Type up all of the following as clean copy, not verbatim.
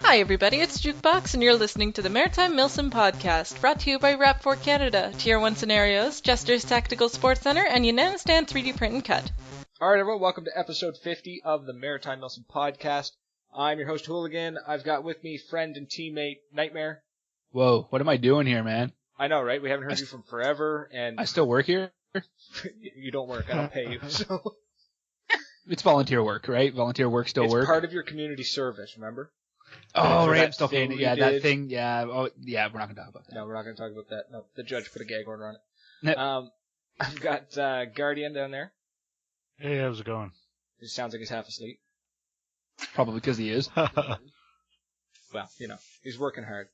Hi everybody, it's Jukebox and you're listening to the Maritime Milsim Podcast, brought to you by Rap4 Canada, Tier 1 Scenarios, Jester's Tactical Sports Center, and Unanistan 3D Print and Cut. Alright everyone, welcome to episode 50 of the Maritime Milsim Podcast. I'm your host Hooligan. I've got with me friend and teammate Nightmare. Whoa, what am I doing here, man? I know, right? We haven't heard you from forever, and... I still work here? You don't work, I don't pay you, so... It's volunteer work, right? Volunteer work still it's work? It's part of your community service, remember? Oh, right, I'm still paying it. Yeah, that thing, yeah. Oh, yeah, we're not going to talk about that. No, we're not going to talk about that. No, the judge put a gag order on it. No. I've got Guardian down there. Hey, how's it going? He sounds like he's half asleep. Probably because he is. Well, you know, he's working hard.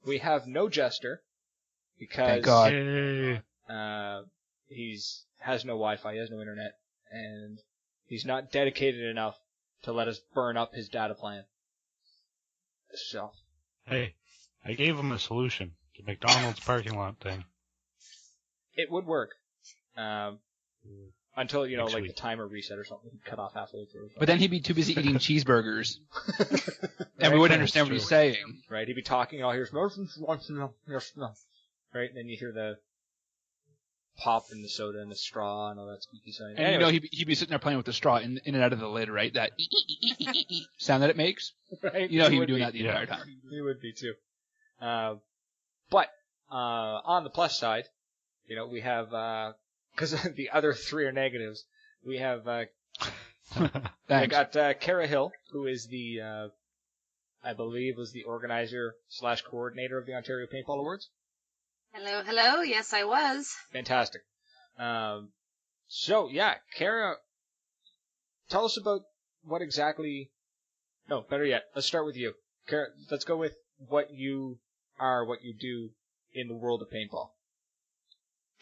We have no Jester because Thank God. He has no Wi-Fi, he has no internet, and he's not dedicated enough to let us burn up his data plan. So. Hey, I gave him a solution. The McDonald's parking lot thing. It would work. Until, you know, Next like week. the timer reset or something. He'd cut off halfway through. But then he'd be too busy eating cheeseburgers. Right? And we wouldn't understand what he's saying. Right, he'd be talking, all here's right, and then you hear the pop in the soda and the straw and all that squeaky sound. And Anyway, you know, he'd be sitting there playing with the straw in and out of the lid, right? That sound that it makes. right? You know, he'd be would doing that the entire time. He would be too. But on the plus side, you know, we have, because the other three are negatives, we have, I got Kara Hill, who is the, I believe was the organizer / coordinator of the Ontario Paintball Awards. Hello. Yes, I was. Fantastic. So, yeah, Kara, tell us about what exactly... No, better yet, let's start with you. Kara, let's go with what you are, what you do in the world of paintball.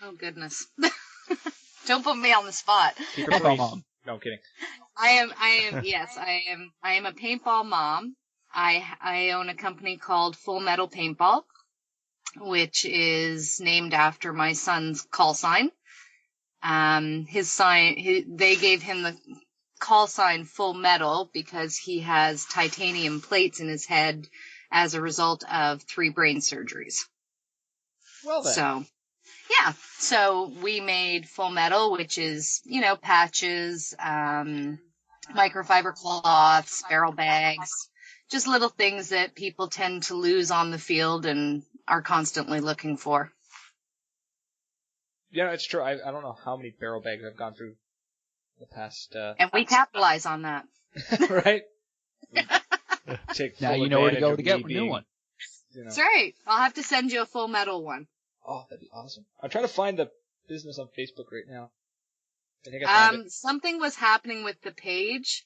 Oh, goodness. Don't put me on the spot. Keep it brief. No, I'm kidding. I am a paintball mom. I own a company called Full Metal Paintball, which is named after my son's call sign. They gave him the call sign Full Metal because he has titanium plates in his head as a result of 3 brain surgeries. Well then. So we made Full Metal, which is, you know, patches, microfiber cloths, barrel bags, just little things that people tend to lose on the field and are constantly looking for. Yeah, it's true. I don't know how many barrel bags I've gone through the past... And we capitalize on that. Right? Take Now you know where to go to get a being, new one. You know. That's right. I'll have to send you a Full Metal one. Oh, that'd be awesome. I'm trying to find the business on Facebook right now. I think I found it. Something was happening with the page.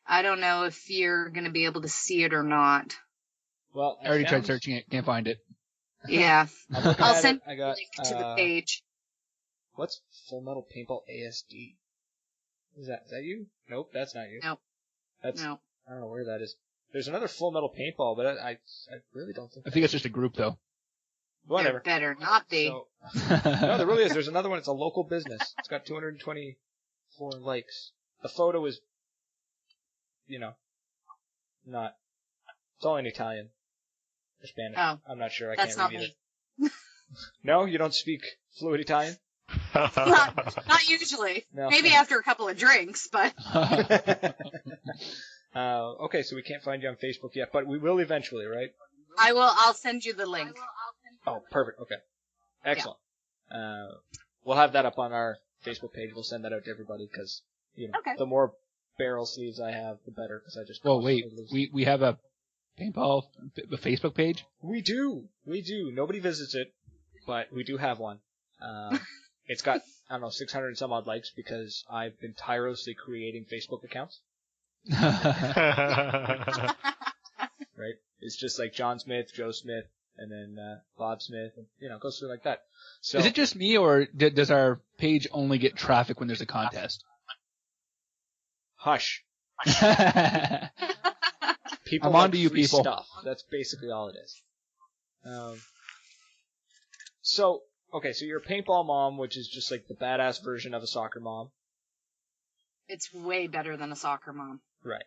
I don't know if you're going to be able to see it or not. Well, I already tried searching it, can't find it. Yeah. I'll send I you got, a link to the page. What's Full Metal Paintball ASD? Is that you? Nope, that's not you. Nope. No. I don't know where that is. There's another Full Metal Paintball, but I really don't think... I think it's just a group, though. Whatever. There better not be. So, no, there really is. There's another one. It's a local business. It's got 224 likes. The photo is, you know, not... It's all in Italian. Or Spanish. Oh. I'm not sure. I That's can't not read me. either. No? You don't speak fluent Italian? Not usually. No. Maybe after a couple of drinks, but... Okay, so we can't find you on Facebook yet, but we will eventually, right? I'll send you the link. Oh, perfect. Okay. Excellent. Yeah. We'll have that up on our Facebook page. We'll send that out to everybody because, you know, the more barrel sleeves I have, the better. Because I just. Oh wait, we have a paintball a Facebook page. We do. Nobody visits it, but we do have one. It's got, I don't know, 600 and some odd likes because I've been tirelessly creating Facebook accounts. Right? It's just like John Smith, Joe Smith, and then Bob Smith, and, you know, it goes through like that. So, is it just me, or does our page only get traffic when there's a contest? Hush. People I'm like onto you, free people. Stuff. That's basically all it is. So, okay, so you're a paintball mom, which is just like the badass version of a soccer mom. It's way better than a soccer mom. Right.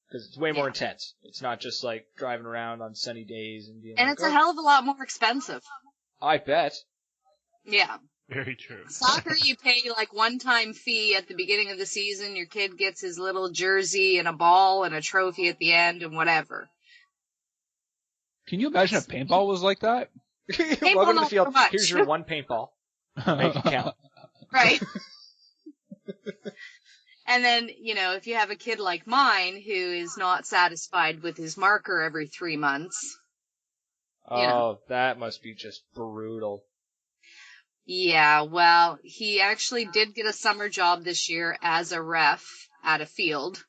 Because it's way more intense. It's not just like driving around on sunny days and being And like, it's a hell of a lot more expensive. I bet. Yeah. Very true. Soccer, you pay like one-time fee at the beginning of the season. Your kid gets his little jersey and a ball and a trophy at the end and whatever. Can you imagine if paintball was like that? Welcome to the field. not so much. Here's your one paintball. Make it count. Right. And then, if you have a kid like mine who is not satisfied with his marker every 3 months. Oh, that must be just brutal. Yeah, well, he actually did get a summer job this year as a ref at a field.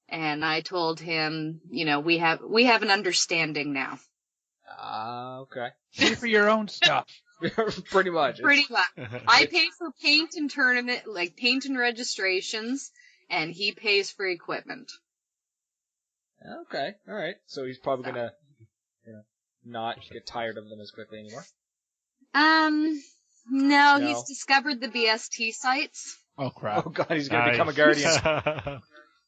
And I told him, we have an understanding now. Okay. Pay for your own stuff. Pretty much. Pretty much. I pay for paint and tournament, like paint and registrations, and he pays for equipment. Okay, alright. So he's probably gonna, not get tired of them as quickly anymore. No, he's discovered the BST sites. Oh crap. Oh god, he's gonna become a guardian.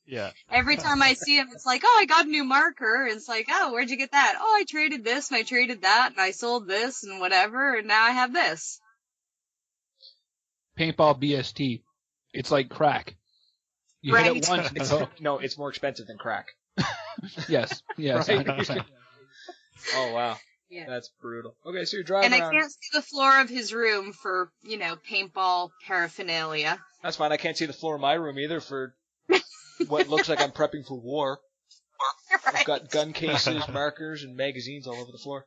Yeah. Every time I see him, it's like, oh, I got a new marker. And it's like, oh, where'd you get that? Oh, I traded this, and I traded that, and I sold this, and whatever, and now I have this. Paintball BST. It's like crack. You hit it once and it's hooked. No, it's more expensive than crack. Yes, Right? 100%. Oh wow. Yeah. That's brutal. Okay, so you're driving And I around. can't see the floor of his room for, paintball paraphernalia. That's fine. I can't see the floor of my room either for what looks like I'm prepping for war. Right. I've got gun cases, markers, and magazines all over the floor.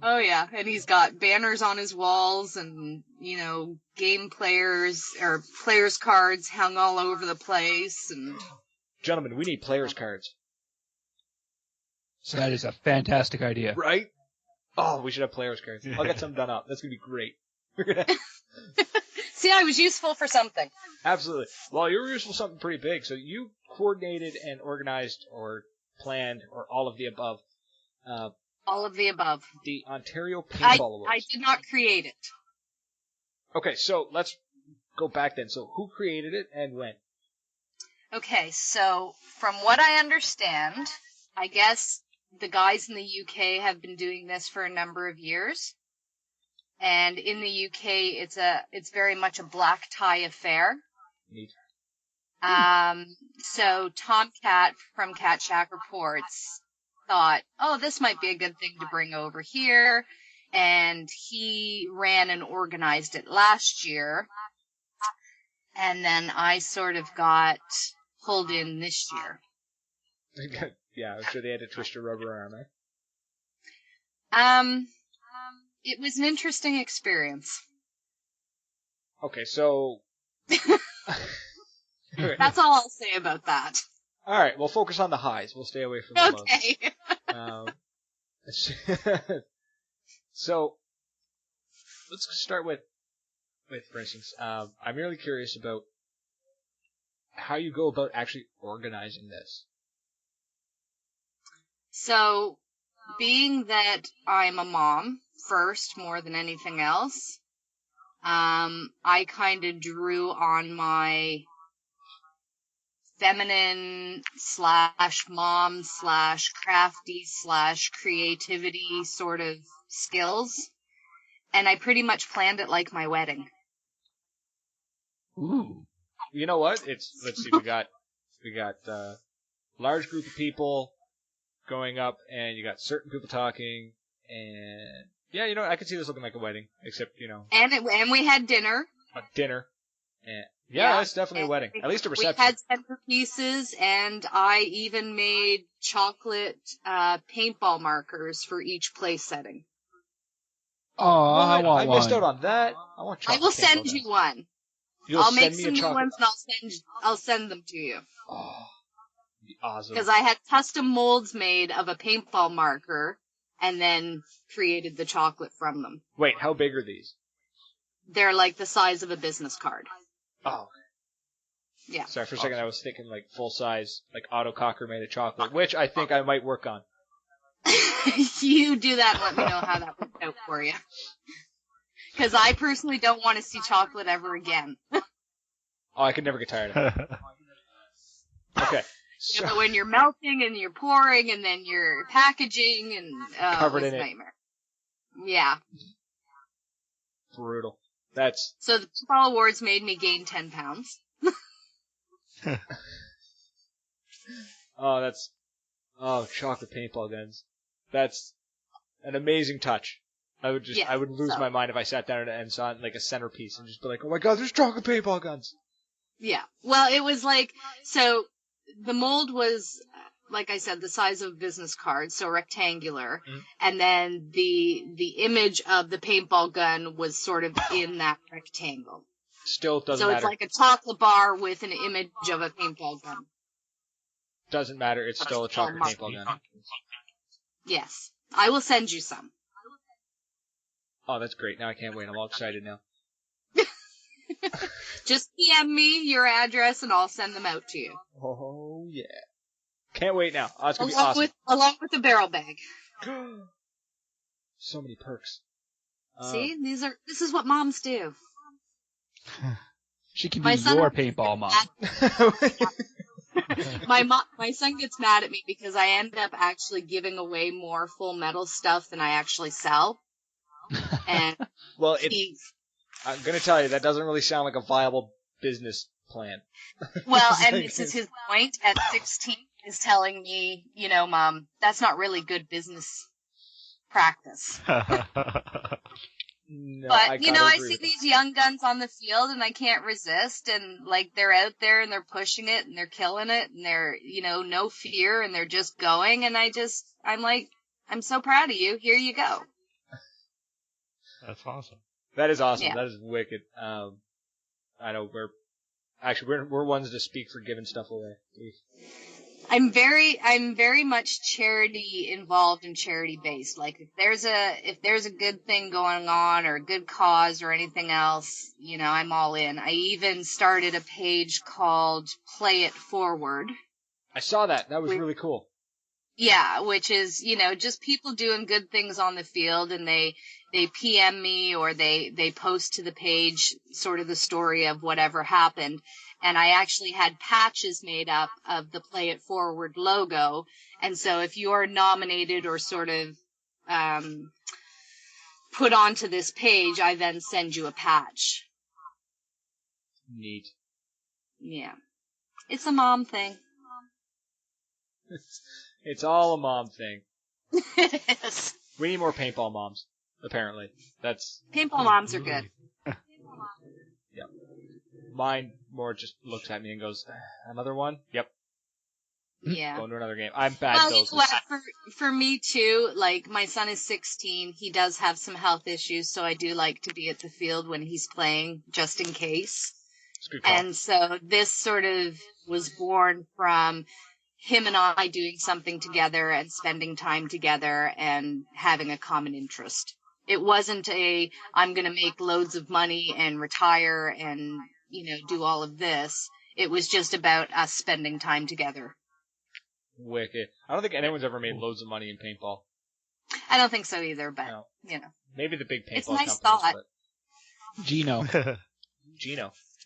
Oh yeah, and he's got banners on his walls and, game players or players cards hung all over the place and Gentlemen, we need players' cards. So that is a fantastic idea. Right? Oh, we should have players' cards. I'll get some done up. That's going to be great. See, I was useful for something. Absolutely. Well, you were useful for something pretty big. So you coordinated and organized or planned or all of the above All of the above. the Ontario Paintball Awards. I did not create it. Okay, so let's go back then. So who created it and when? Okay, so from what I understand, I guess the guys in the UK have been doing this for a number of years. And in the UK, it's very much a black tie affair. Neat. So Tomcat from Cat Shack Reports thought, oh, this might be a good thing to bring over here. And he ran and organized it last year. And then I sort of got pulled in this year. Yeah, I'm sure they had to twist your rubber arm, eh? It was an interesting experience. Okay, so... Okay. That's all I'll say about that. Alright, we'll focus on the highs. We'll stay away from the lows. Okay. So, let's start with, for instance, I'm really curious about how you go about actually organizing this. So, being that I'm a mom first more than anything else, I kind of drew on my feminine / mom / crafty / creativity sort of skills, and I pretty much planned it like my wedding. Ooh. You know what? Let's see, we got large group of people going up, and you got certain people talking, and yeah, I could see this looking like a wedding, except And we had dinner. a dinner, and yeah, it's definitely a wedding, at least a reception. We had centerpieces, and I even made chocolate paintball markers for each place setting. Oh, I want one. missed out on that. I want chocolate. I will send paintball you then. one. You'll I'll make send me some a new chocolate. ones, and I'll send them to you. Oh, awesome. Because I had custom molds made of a paintball marker, and then created the chocolate from them. Wait, how big are these? They're like the size of a business card. Oh. Yeah. Sorry, for a second I was thinking like full size, like Otto Cocker made of chocolate, which I think I might work on. You do that and let me know how that worked out for you. Because I personally don't want to see chocolate ever again. Oh, I could never get tired of it. Okay. So, But when you're melting and you're pouring and then you're packaging and Covered it was in a it. nightmare. Yeah. brutal. That's So the Paintball Awards made me gain 10 pounds. chocolate paintball guns. That's an amazing touch. I would lose my mind if I sat down and saw it in like a centerpiece and just be like, oh my god, there's chocolate paintball guns. Yeah. Well, it was like, so the mold was, like I said, the size of a business card, so rectangular. Mhm. And then the image of the paintball gun was sort of in that rectangle. Still doesn't So matter. it's like a chocolate bar with an image of a paintball gun. Doesn't matter. It's still a chocolate paintball gun. Yes. I will send you some. Oh, that's great. Now I can't wait. I'm all excited now. Just PM me your address and I'll send them out to you. Oh yeah. Can't wait now. Oh, it's gonna be awesome. Along with the barrel bag. So many perks. See, this is what moms do. She can My be son- your paintball mom. My son gets mad at me because I end up actually giving away more Full Metal stuff than I actually sell. And Well, he, I'm gonna tell you, that doesn't really sound like a viable business plan. well, and this is his point at 16, is telling me, Mom, that's not really good business practice. No, But, I gotta I agree see with these young guns on the field and I can't resist, and like they're out there and they're pushing it and they're killing it and they're, no fear and they're just going, and I'm like, I'm so proud of you. Here you go. That's awesome. That is awesome. Yeah. That is wicked. I know we're ones to speak for giving stuff away. I'm very much charity involved and charity based. Like if there's a good thing going on or a good cause or anything else, I'm all in. I even started a page called Play It Forward. I saw that. That was really cool. Yeah, which is, just people doing good things on the field, and they PM me or they post to the page sort of the story of whatever happened. And I actually had patches made up of the Play It Forward logo. And so if you're nominated or sort of put onto this page, I then send you a patch. Neat. Yeah. It's a mom thing. It's all a mom thing. Yes. We need more paintball moms. Apparently, that's Paintball moms are good. yeah. Mine more just looks at me and goes, "Another one? Yep, Yeah. going to another game." I'm bad. Well, Those. for me too, like my son is 16. He does have some health issues, so I do like to be at the field when he's playing, just in case. It's a good call. And so this sort of was born from him and I doing something together and spending time together and having a common interest. It wasn't I'm going to make loads of money and retire and, do all of this. It was just about us spending time together. Wicked. I don't think anyone's ever made loads of money in paintball. I don't think so either, but, No. Maybe the big paintball It's a nice companies, thought. but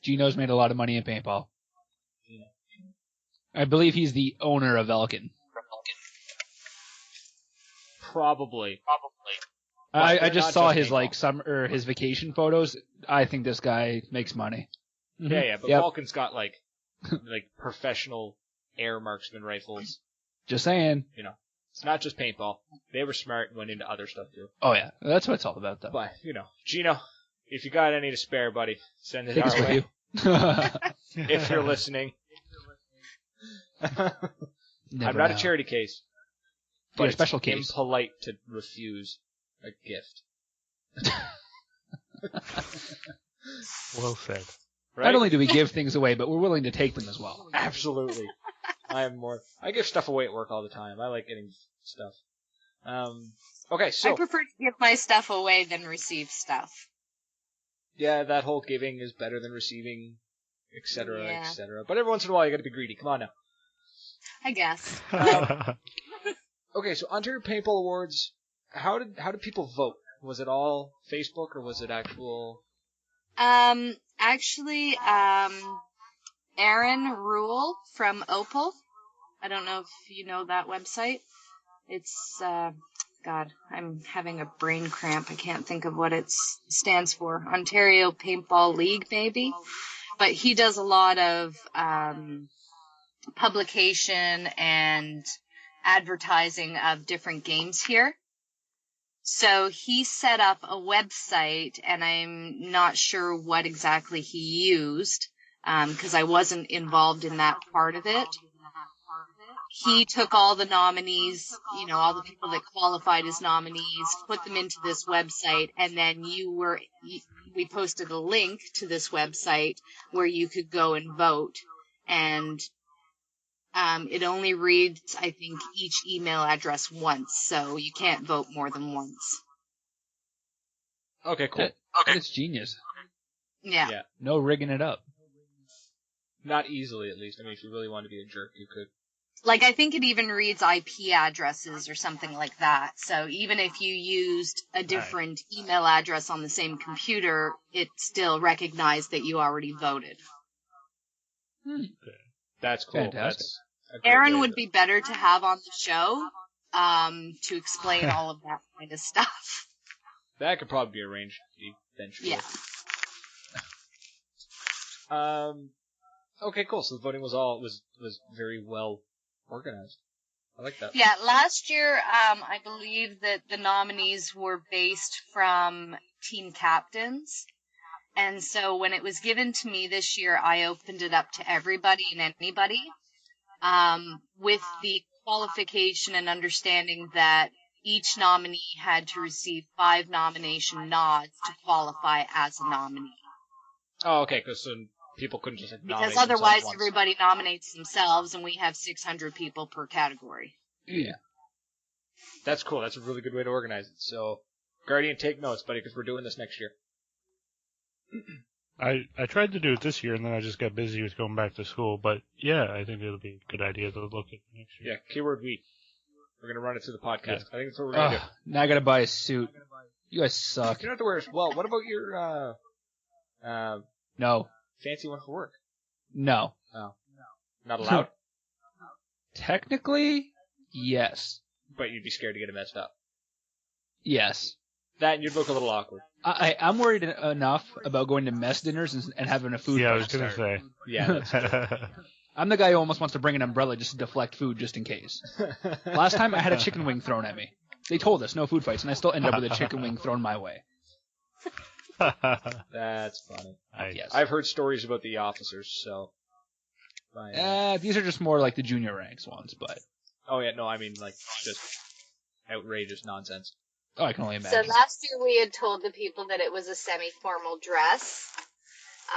Gino's made a lot of money in paintball. Gino. I believe he's the owner of Elkin. Probably. I they're just not saw just his paintball. his vacation photos. I think this guy makes money. Yeah, but Yep. Vulcan's got like professional air marksman rifles. Just saying. It's not just paintball. They were smart and went into other stuff too. Oh yeah, that's what it's all about, though. But Gino, if you got any to spare, buddy, send it Take us our way. with you. If you're listening. I'm Never not know. a charity case. You're a But special it's case. impolite to refuse a gift. Well said. Right? Not only do we give things away, but we're willing to take them as well. Absolutely. I give stuff away at work all the time. I like getting stuff. Okay, I so prefer to give my stuff away than receive stuff. yeah, that whole giving is better than receiving, etc., Yeah. etc. But every once in a while, you got to be greedy. Come on now. I guess. Okay, so Ontario Paintball Awards. How did people vote? Was it all Facebook or was it actual? Actually, Aaron Rule from Opal I don't know if you know that website. It's, God, I'm having a brain cramp. I can't think of what it stands for. Ontario Paintball League, maybe. But he does a lot of publication and advertising of different games here. So he set up a website, and I'm not sure what exactly he used, because I wasn't involved in that part of it. He took all the nominees, all the people that qualified as nominees, put them into this website, and then we posted a link to this website where you could go and vote. And it only reads, I think, each email address once, so you can't vote more than once. Okay, cool. That's genius. Yeah. No rigging it up. Not easily, at least. I mean, if you really want to be a jerk, you could. Like, I think it even reads IP addresses or something like that. So even if you used a different email address on the same computer, it still recognized that you already voted. That's cool. Fantastic. Aaron would be better to have on the show to explain all of that kind of stuff. That could probably be arranged eventually. Yeah. Okay, cool. So the voting was very well organized. I like that. Yeah, last year, I believe that the nominees were based from team captains. And so when it was given to me this year, I opened it up to everybody and anybody, with the qualification and understanding that each nominee had to receive 5 nomination nods to qualify as a nominee. Oh, okay, because people couldn't just nominate because otherwise themselves once. everybody nominates themselves, and we have 600 people per category. Yeah. That's cool. That's a really good way to organize it. So, Guardian, take notes, buddy, because we're doing this next year. I tried to do it this year, and then I just got busy with going back to school. But yeah, I think it'll be a good idea to look at next year. Yeah, keyword we. We're going to run it through the podcast. Yeah. I think that's what we're going to do. Now I got to buy a suit. You guys suck. You don't have to wear it. Well, what about your No. fancy one for work? No. Oh. Not allowed? Technically, yes. But you'd be scared to get it messed up. Yes. That and you'd look a little awkward. I'm worried enough about going to mess dinners and having a food. Yeah, I was going to say. Yeah, that's true. I'm the guy who almost wants to bring an umbrella just to deflect food just in case. Last time I had a chicken wing thrown at me. They told us no food fights, and I still ended up with a chicken wing thrown my way. That's funny. Yes. I've heard stories about the officers, so. These are just more like the junior ranks ones, but. Oh yeah, no, I mean like just outrageous nonsense. Oh, I can only imagine. So last year we had told the people that it was a semi-formal dress.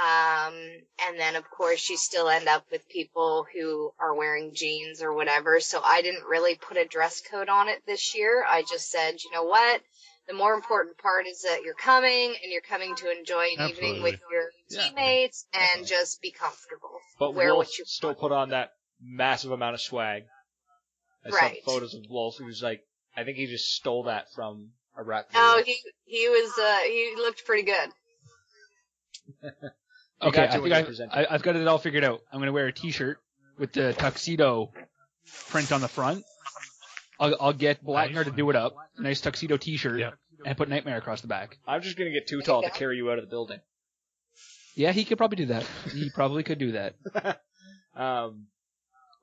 And then of course you still end up with people who are wearing jeans or whatever. So I didn't really put a dress code on it this year. I just said, you know what? The more important part is that you're coming and you're coming to enjoy an evening with your teammates and just be comfortable. But Wolf still put on that massive amount of swag. I saw photos of Wolf. He was like, I think he just stole that from a rap video. Oh, he looked pretty good. Okay, I think I've got it all figured out. I'm going to wear a t-shirt with the tuxedo print on the front. I'll get Blackner to do it up. A nice tuxedo t-shirt. Yeah. And put Nightmare across the back. I'm just going to get too tall to carry you out of the building. Yeah, he could probably do that. He probably could do that.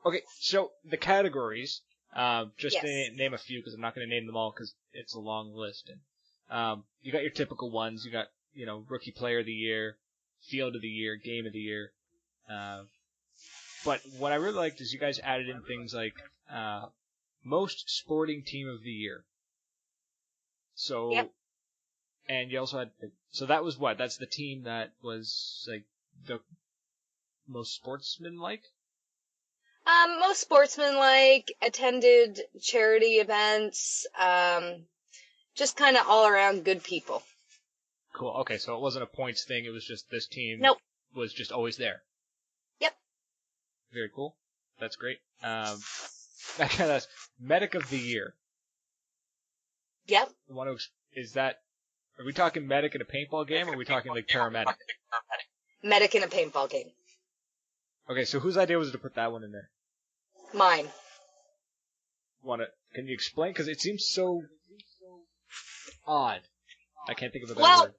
Okay, so the categories, just to name a few, because I'm not going to name them all because it's a long list. And you got your typical ones. You got, Rookie Player of the Year, Field of the Year, Game of the Year. But what I really liked is you guys added in things like Most Sporting Team of the Year. So, and you also had, so that was what? That's the team that was like the most sportsmanlike? Most sportsmanlike, attended charity events, just kind of all around good people. Cool. Okay, so it wasn't a points thing. It was just this team was just always there. Yep. Very cool. That's great. That's Medic of the Year. Yep. Are we talking medic in a paintball game, or are we talking like paramedic? Medic in a paintball game. Okay, so whose idea was it to put that one in there? Mine. Can you explain? Because it seems so odd. I can't think of a better Well, word.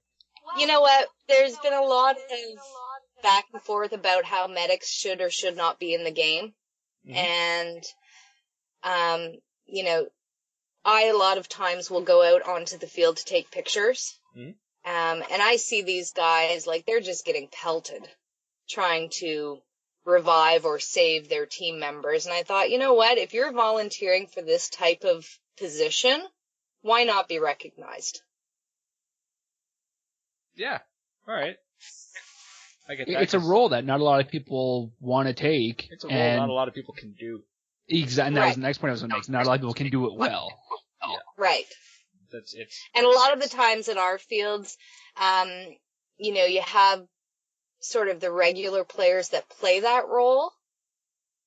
you know what? There's been a lot of back and forth about how medics should or should not be in the game. Mhm. And, you know, I a lot of times will go out onto the field to take pictures. Mhm. And I see these guys, like, they're just getting pelted trying to revive or save their team members. And I thought, you know what? If you're volunteering for this type of position, why not be recognized? Yeah. All right. I get that. It's a 'cause role that not a lot of people want to take. It's a role not a lot of people can do. Exactly. And that was Right. the next point I was going to make. Not a lot of people can do it well. Right. It's And a lot of the times in our fields, you know, you have sort of the regular players that play that role,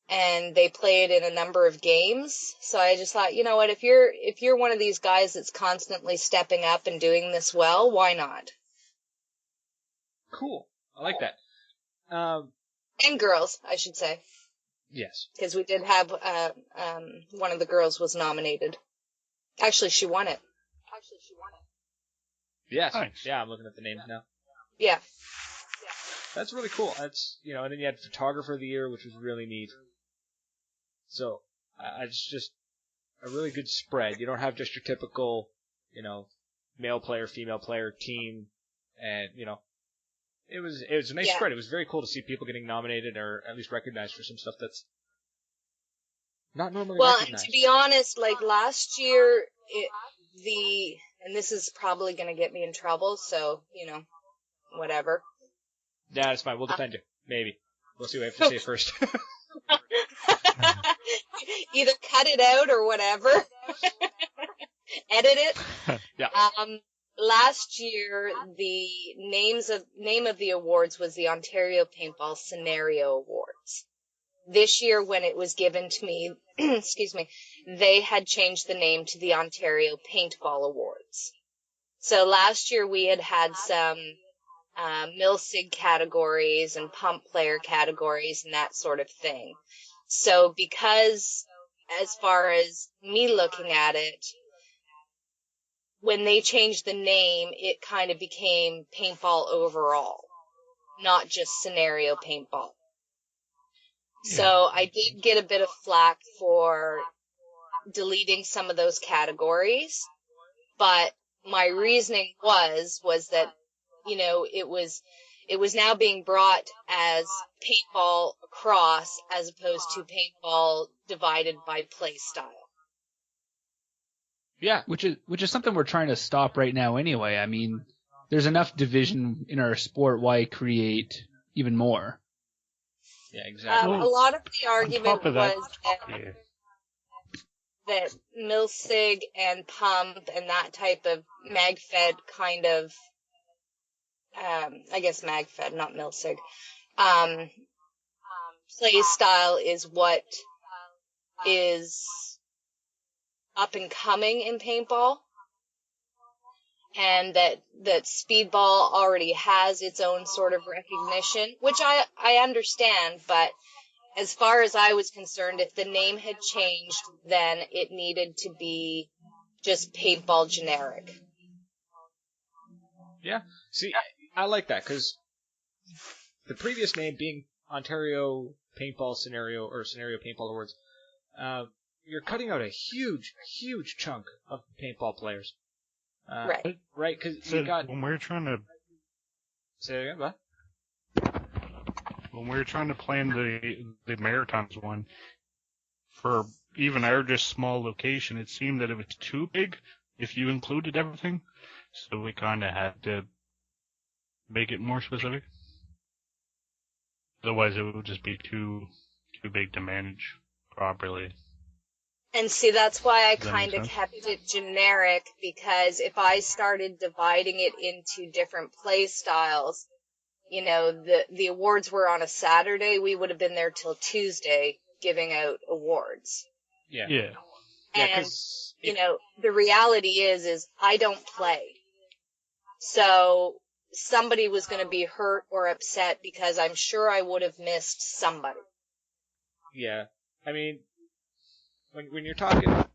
and they play it in a number of games. So I just thought, you know what, if you're one of these guys that's constantly stepping up and doing this well, why not? cool. I like that. And girls, I should say, Yes. because we did have one of the girls was nominated. Actually, she won it. Yes. Nice. Yeah, I'm looking at the names now. Yeah. That's really cool. That's and then you had photographer of the year, which was really neat. So it's just a really good spread. You don't have just your typical, male player, female player team, and it was a nice Yeah. spread. It was very cool to see people getting nominated or at least recognized for some stuff that's not normally Well, and recognized. to be honest, like last year, and this is probably going to get me in trouble, so, whatever. Yeah, it's fine. We'll defend you. Maybe. We'll see what I have to say first. Either cut it out or whatever. Edit it. Yeah. Last year, the name of the awards was the Ontario Paintball Scenario Awards. This year, when it was given to me, excuse me, they had changed the name to the Ontario Paintball Awards. So last year we had some mil-sig categories and pump player categories and that sort of thing. So because, as far as me looking at it, when they changed the name, it kind of became paintball overall, not just scenario paintball. So I did get a bit of flack for deleting some of those categories, but my reasoning was that, it was now being brought as paintball across as opposed to paintball divided by play style. Yeah. Which is something we're trying to stop right now anyway. I mean, there's enough division in our sport. Why create even more? Yeah, exactly. A lot of the argument of that, was Yeah. that mil-sig and pump and that type of mag-fed kind of, I guess mag-fed, not mil-sig, play style is what is up and coming in paintball, and that speedball already has its own sort of recognition, which I understand, but as far as I was concerned, if the name had changed, then it needed to be just paintball generic. Yeah. See, I like that because the previous name being Ontario Paintball Scenario or Scenario Paintball Awards, you're cutting out a huge, huge chunk of paintball players. Right. Right, because So you got. when we're trying to Say it again, what? when we were trying to plan the Maritimes one for even our just small location, it seemed that it was too big if you included everything. So we kind of had to make it more specific. Otherwise, it would just be too big to manage properly. And see, that's why I Does that kind make of sense? kept it generic, because if I started dividing it into different play styles, the awards were on a Saturday, we would have been there till Tuesday giving out awards. Yeah. Yeah. Yeah, And, 'cause the reality is I don't play. So somebody was going to be hurt or upset because I'm sure I would have missed somebody. Yeah. I mean, when you're talking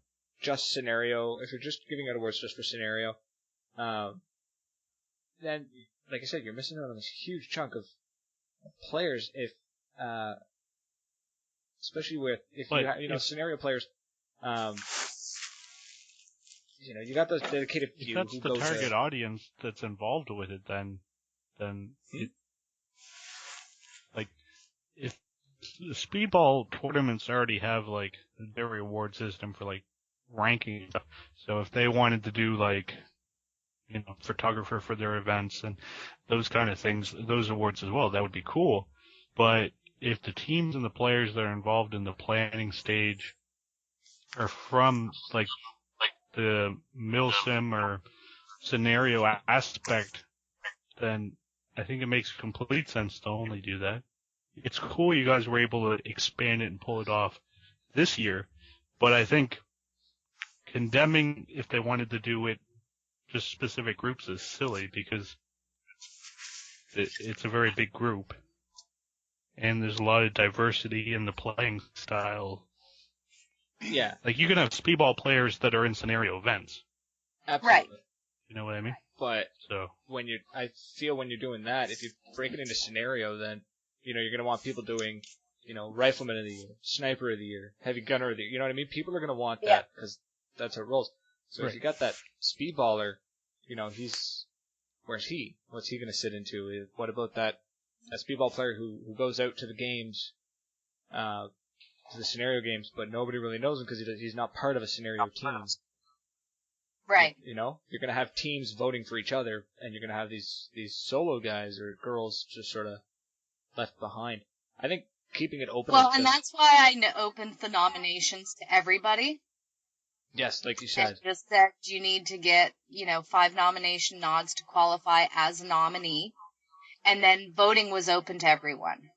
just scenario, if you're just giving out awards just for scenario, then like I said, you're missing out on this huge chunk of players. If especially with scenario players, you got those dedicated few. If that's the target audience that's involved with it, then if the speedball tournaments already have like their reward system for like ranking and stuff. So if they wanted to do like photographer for their events and those kind of things, those awards as well, that would be cool. But if the teams and the players that are involved in the planning stage are from like the milsim or scenario aspect, then I think it makes complete sense to only do that. It's cool you guys were able to expand it and pull it off this year, but I think condemning if they wanted to do it just specific groups is silly because it's a very big group and there's a lot of diversity in the playing style. Yeah. Like you can have speedball players that are in scenario events. Absolutely. Right. You know what I mean? But so I feel when you're doing that, if you break it into scenario, then you're gonna want people doing, rifleman of the year, sniper of the year, heavy gunner of the year. You know what I mean? People are gonna want that because that's how it rolls. So Right. if you got that speedballer, where's he? What's he gonna sit into? What about that speedball player who goes out to the games, to the scenario games, but nobody really knows him because he's not part of a scenario team. Right. You're going to have teams voting for each other, and you're going to have these solo guys or girls just sort of left behind. I think keeping it open. Well, and that's why I opened the nominations to everybody. Yes, like you said. And just that you need to get, 5 nomination nods to qualify as a nominee. And then voting was open to everyone.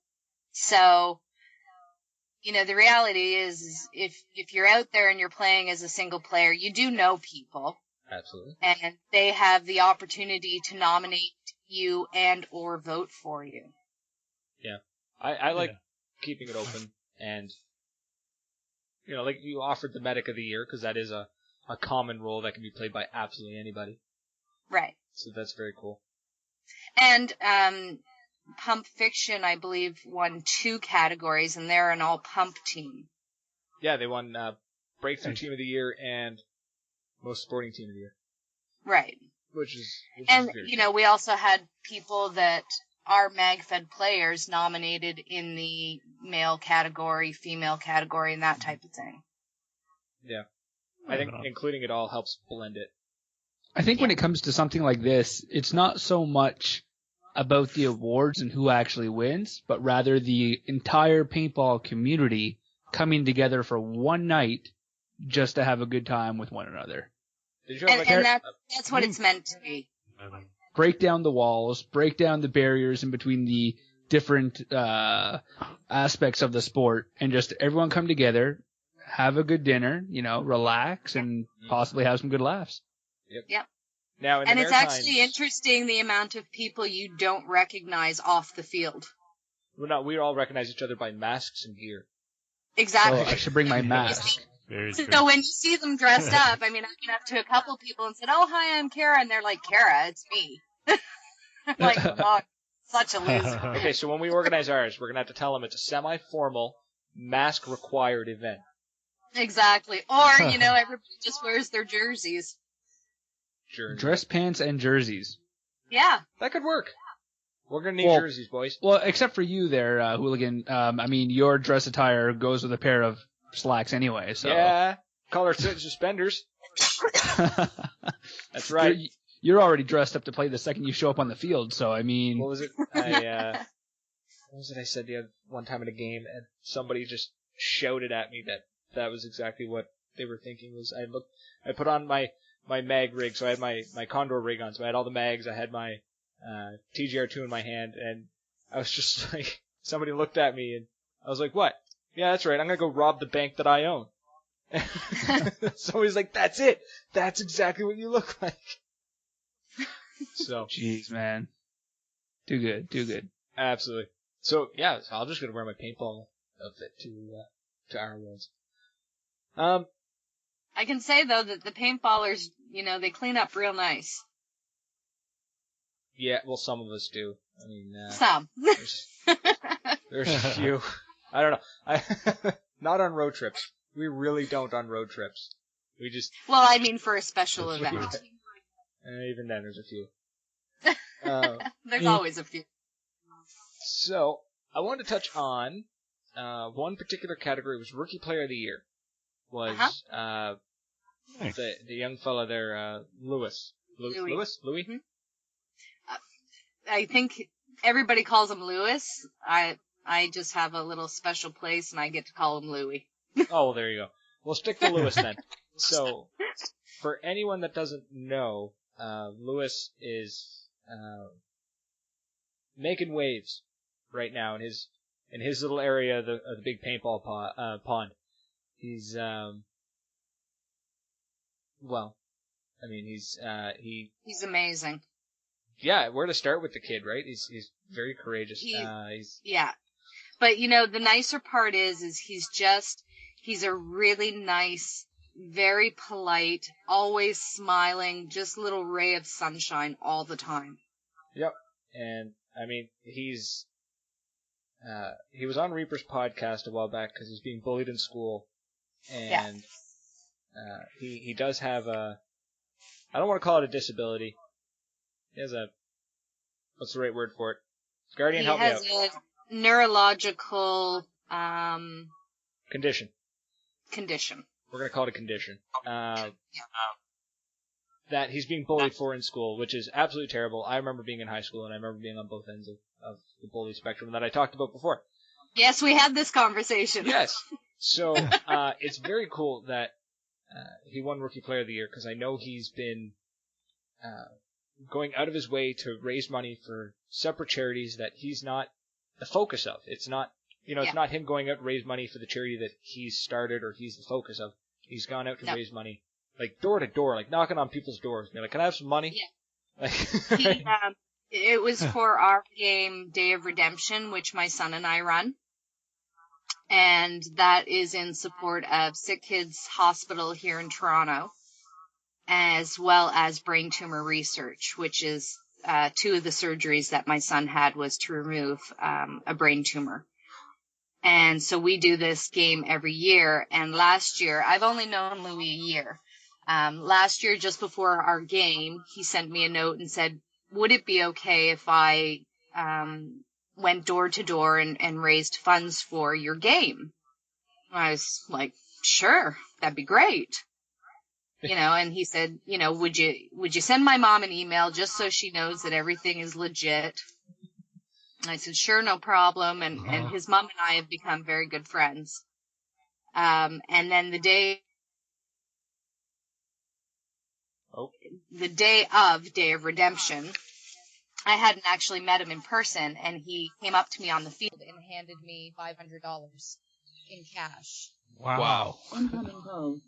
So, the reality is if you're out there and you're playing as a single player, you do know people. Absolutely. And they have the opportunity to nominate you and or vote for you. Yeah. I like keeping it open and, like you offered the medic of the year because that is a common role that can be played by absolutely anybody. Right. So that's very cool. And, Pump Fiction, I believe, won 2 categories, and they're an all-pump team. Yeah, they won Breakthrough Team of the Year and Most Sporting Team of the Year. Right. Which is cool. We also had people that are MagFed players nominated in the male category, female category, and that type of thing. Yeah. I think including it all helps blend it. I think when it comes to something like this, it's not so much about the awards and who actually wins, but rather the entire paintball community coming together for one night just to have a good time with one another. And that's what it's meant to be. Break down the walls, break down the barriers in between the different aspects of the sport, and just everyone come together, have a good dinner, relax, and possibly have some good laughs. Yep. Now, and it's actually interesting the amount of people you don't recognize off the field. Well, we all recognize each other by masks and gear. Exactly. Oh, I should bring my mask. So when you see them dressed up, I went up to a couple people and said, "Oh, hi, I'm Kara," and they're like, "Kara, it's me." Like, oh, such a loser. Okay, so when we organize ours, we're gonna have to tell them it's a semi-formal, mask-required event. Exactly. Or everybody just wears their jerseys. Dress pants and jerseys. Yeah. That could work. We're going to need jerseys, boys. Well, except for you there, Hooligan. Your dress attire goes with a pair of slacks anyway, so. Yeah. Collar suspenders. That's right. You're already dressed up to play the second you show up on the field, so I mean. What was it? What was it I said one time in a game, and somebody just shouted at me that was exactly what they were thinking. I put on my mag rig, so I had my Condor rig on, so I had all the mags, I had my TGR2 in my hand, and I was just like, somebody looked at me, and I was like, what? Yeah, that's right, I'm gonna go rob the bank that I own. So he's like, that's it! That's exactly what you look like. So. Jeez, man. Too good. Absolutely. So, yeah, I'm just gonna wear my paintball outfit to our worlds. I can say though that the paintballers, they clean up real nice. Yeah, well, some of us do. I mean, Some. there's a few. I don't know. Not on road trips. We really don't on road trips. We just. Well, I mean for a special event. Even then, there's a few. There's always a few. So, I wanted to touch on one particular category was Rookie Player of the Year. Was the young fella there, Lewis. Louis? Mm-hmm. I think everybody calls him Lewis. I just have a little special place, and I get to call him Louie. Oh, well, there you go. We'll stick to Lewis then. So, for anyone that doesn't know, Lewis is making waves right now in his little area of the big paintball pond. He's well, I mean he's amazing. Yeah, where to start with the kid, right? He's very courageous. Yeah. But the nicer part is he's a really nice, very polite, always smiling, just little ray of sunshine all the time. Yep. And I mean, he was on Reaper's podcast a while back because he's being bullied in school, and he does have I don't want to call it a disability. He has what's the right word for it? Guardian, help me out. He has a neurological condition. We're going to call it a condition. That he's being bullied for in school, which is absolutely terrible. I remember being in high school, and I remember being on both ends of the bully spectrum that I talked about before. Yes, we had this conversation. Yes. So it's very cool that he won Rookie Player of the Year, because I know he's been going out of his way to raise money for separate charities that he's not the focus of. It's not, it's not him going out to raise money for the charity that he's started or he's the focus of. He's gone out to raise money, like door to door, like knocking on people's doors. Being like, can I have some money? Yeah. It was for our game Day of Redemption, which my son and I run. And that is in support of Sick Kids Hospital here in Toronto, as well as brain tumor research, which is two of the surgeries that my son had was to remove a brain tumor. And so we do this game every year. And last year, I've only known Louis a year. Last year, just before our game, he sent me a note and said, would it be okay if I went door to door and raised funds for your game? I was like, sure, that'd be great. And he said, would you send my mom an email just so she knows that everything is legit? And I said, sure, no problem. And his mom and I have become very good friends. And then the day of Day of Redemption, I hadn't actually met him in person, and he came up to me on the field and handed me $500 in cash. Wow. Incoming call.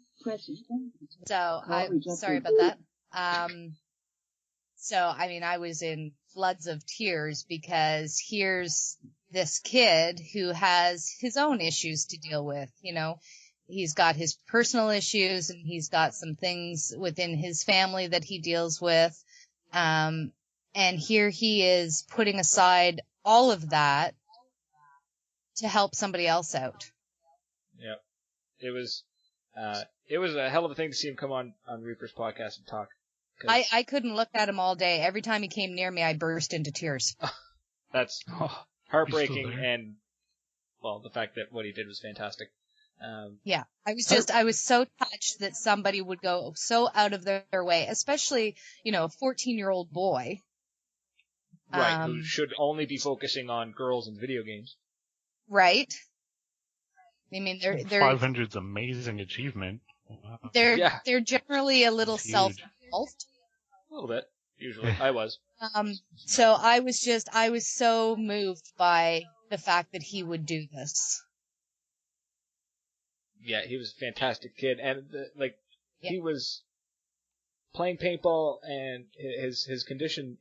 So I'm sorry about that. So I mean, I was in floods of tears because here's this kid who has his own issues to deal with. He's got his personal issues and he's got some things within his family that he deals with. And here he is putting aside all of that to help somebody else out. Yep. It was a hell of a thing to see him come on Reaper's podcast and talk. I couldn't look at him all day. Every time he came near me, I burst into tears. That's heartbreaking, and well, the fact that what he did was fantastic. Yeah, I was so touched that somebody would go so out of their way, especially, a 14-year-old boy. Right, who should only be focusing on girls and video games. Right. I mean, they're 500's amazing achievement. Wow. They're generally a little self-involved. A little bit, usually. I was. So I was so moved by the fact that he would do this. Yeah, he was a fantastic kid, and he was playing paintball, and his condition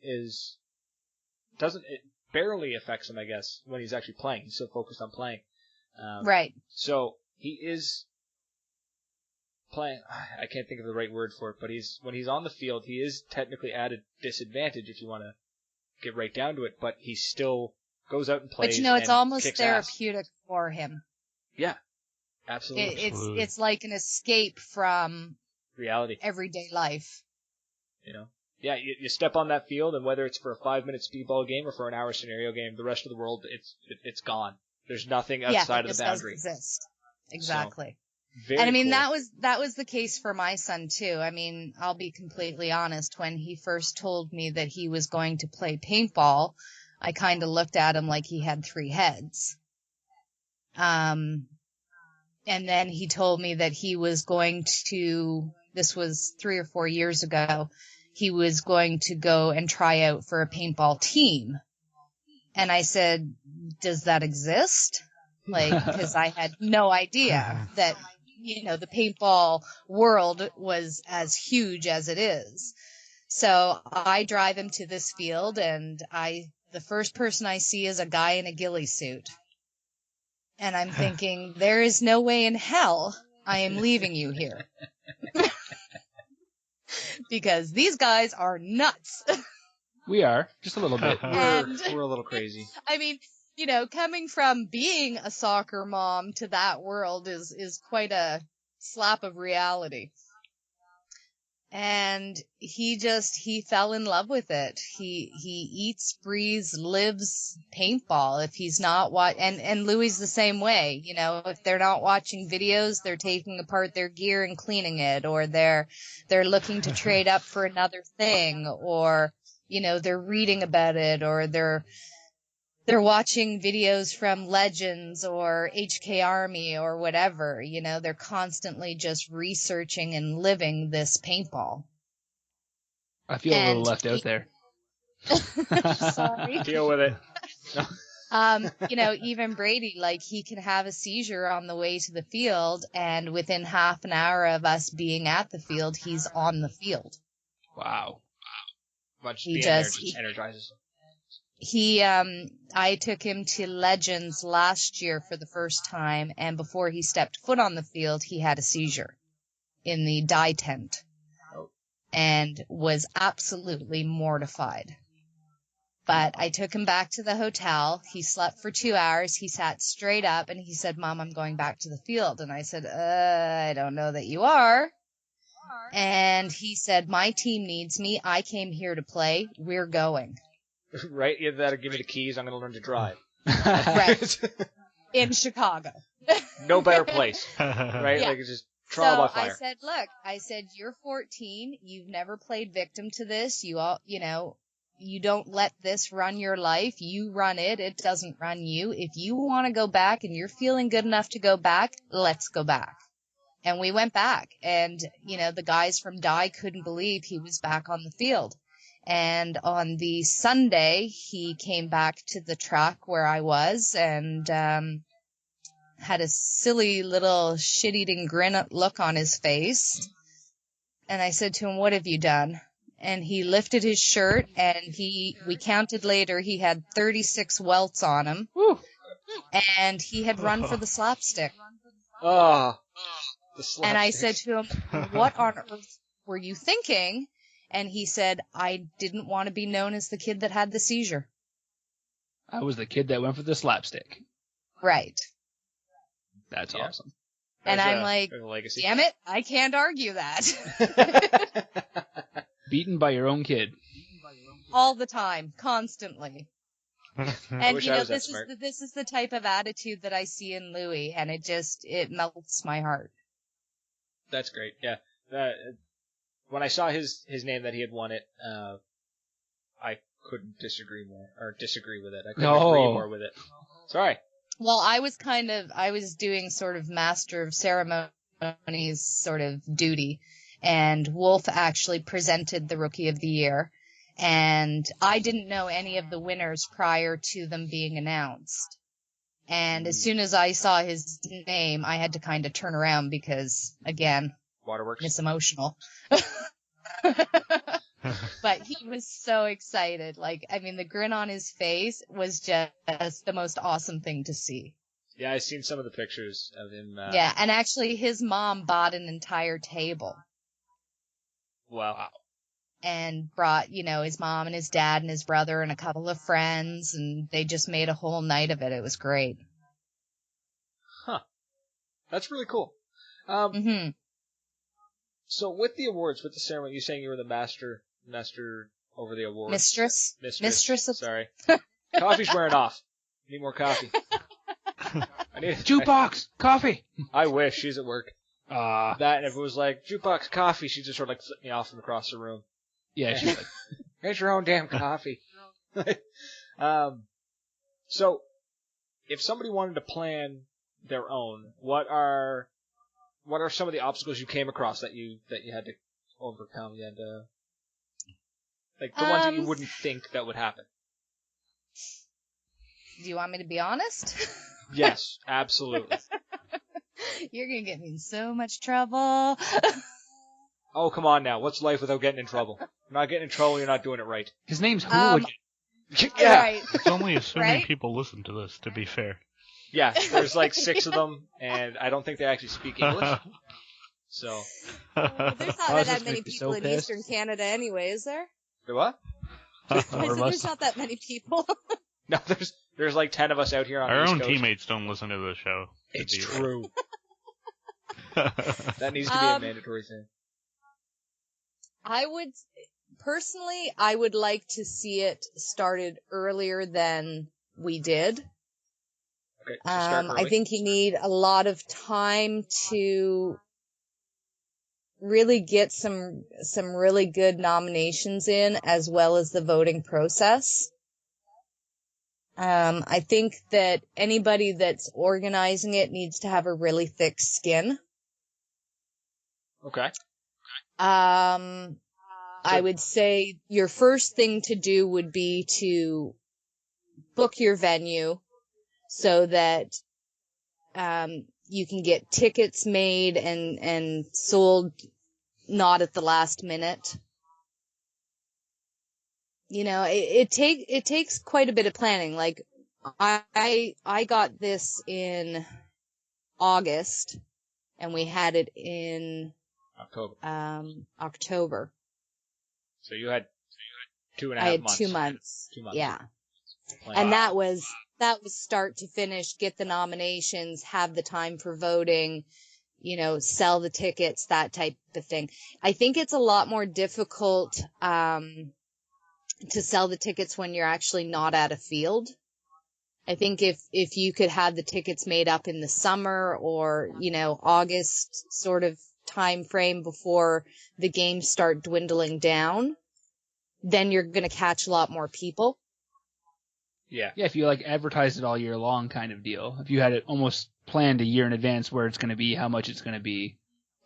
it barely affects him, I guess, when he's actually playing. He's so focused on playing. Right. So he is playing. I can't think of the right word for it, but when he's on the field, he is technically at a disadvantage if you want to get right down to it. But he still goes out and plays. But you know, it's and almost kicks therapeutic for him. Yeah, absolutely. It's like an escape from reality, everyday life. You know. Yeah, you step on that field, and whether it's for a 5-minute speedball game or for an hour scenario game, the rest of the world, it's gone. There's nothing outside of the boundary. Doesn't exist. Exactly. So, and I mean, cool. that was the case for my son too. I mean, I'll be completely honest. When he first told me that he was going to play paintball, I kind of looked at him like he had 3 heads. And then he told me that he was going to, this was 3 or 4 years ago, he was going to go and try out for a paintball team. And I said, does that exist? Like, because I had no idea that, you know, the paintball world was as huge as it is. So I drive him to this field, and the first person I see is a guy in a ghillie suit. And I'm thinking, there is no way in hell I am leaving you here. Because these guys are nuts. We are, just a little bit. We're a little crazy. I mean, you know, coming from being a soccer mom to that world is quite a slap of reality. And he fell in love with it. He eats, breathes, lives paintball. If he's not and Louis the same way, you know, if they're not watching videos, they're taking apart their gear and cleaning it, or they're looking to trade up for another thing, or, you know, they're reading about it, or they're watching videos from Legends or HK Army or whatever. You know, they're constantly just researching and living this paintball. I feel a little left out there. Sorry. Deal with it. You know, even Brady, like, he can have a seizure on the way to the field, and within half an hour of us being at the field, he's on the field. Wow. Much being there just energizes. I took him to Legends last year for the first time, and before he stepped foot on the field, he had a seizure in the dye tent and was absolutely mortified. But I took him back to the hotel. He slept for 2 hours. He sat straight up and he said, "Mom, I'm going back to the field." And I said, I don't know that you are. And he said, "My team needs me. I came here to play. We're going." Right? Either that or give me the keys. I'm going to learn to drive. Right. In Chicago. No better place. Right? Yeah. Like, it's just trial by fire. I said, look, you're 14. You've never played victim to this. You know, you don't let this run your life. You run it. It doesn't run you. If you want to go back and you're feeling good enough to go back, let's go back. And we went back. And, you know, the guys from Dye couldn't believe he was back on the field. And on the Sunday, he came back to the track where I was and had a silly little shit-eating grin look on his face. And I said to him, "What have you done?" And he lifted his shirt, and we counted later, he had 36 welts on him. Woo. And he had run for the slapstick. Oh, the slapstick. And I said to him, "What on earth were you thinking?" And he said, "I didn't want to be known as the kid that had the seizure." I was the kid that went for the slapstick. Right. That's awesome. And I'm like, damn it, I can't argue that. Beaten by your own kid. All the time, constantly. And you know, this is the type of attitude that I see in Louis, and it melts my heart. That's great. Yeah. When I saw his name that he had won it, I couldn't disagree with it. I couldn't agree more with it. Sorry. Well, I was doing sort of master of ceremonies sort of duty, and Wolf actually presented the Rookie of the Year, and I didn't know any of the winners prior to them being announced. And as soon as I saw his name, I had to kind of turn around because, again, Waterworks. It's emotional. But he was so excited. Like, I mean, the grin on his face was just the most awesome thing to see. Yeah, I've seen some of the pictures of him. Yeah, and actually his mom bought an entire table. Wow. And brought, his mom and his dad and his brother and a couple of friends, and they just made a whole night of it. It was great. Huh. That's really cool. Mm-hmm. So with the awards, with the ceremony, you saying you were the master over the awards? Mistress. Sorry. Coffee's wearing off. Need more coffee. Jukebox, coffee. I wish. She's at work. That, and if it was like, jukebox, coffee, she'd just sort of like flip me off from across the room. Yeah, she's like, get your own damn coffee. So, if somebody wanted to plan their own, what are some of the obstacles you came across that you had to overcome? You had to, like the ones that you wouldn't think that would happen. Do you want me to be honest? Yes, absolutely. You're gonna get me in so much trouble. Oh, come on now. What's life without getting in trouble? You're not getting in trouble, you're not doing it right. his name's Hooligan. Yeah. Right. It's only assuming Right? people listen to this, to be fair. Yeah, there's like 6 of them, and I don't think they actually speak English. So. There's not this that makes many me people so in pissed. Eastern Canada anyway, is there? The what? I said Or there's must- not that many people. No, there's like 10 of us out here on Our the East own Coast. teammates don't listen to the show. It's To be true. fair. That needs to be a mandatory thing. I would like to see it started earlier than we did. Okay, so start early. I think you need a lot of time to really get some really good nominations in, as well as the voting process. I think that anybody that's organizing it needs to have a really thick skin. Okay. I would say your first thing to do would be to book your venue so that you can get tickets made and sold not at the last minute. It takes quite a bit of planning. Like I got this in August and we had it in October. So you had 2.5 I had months. 2 months. 2 months. Yeah. Plan. And that was start to finish, get the nominations, have the time for voting, sell the tickets, that type of thing. I think it's a lot more difficult to sell the tickets when you're actually not at a field. I think if you could have the tickets made up in the summer or, August sort of time frame before the games start dwindling down, then you're going to catch a lot more people. Yeah. Yeah, if you like advertise it all year long kind of deal. If you had it almost planned a year in advance where it's going to be, how much it's going to be.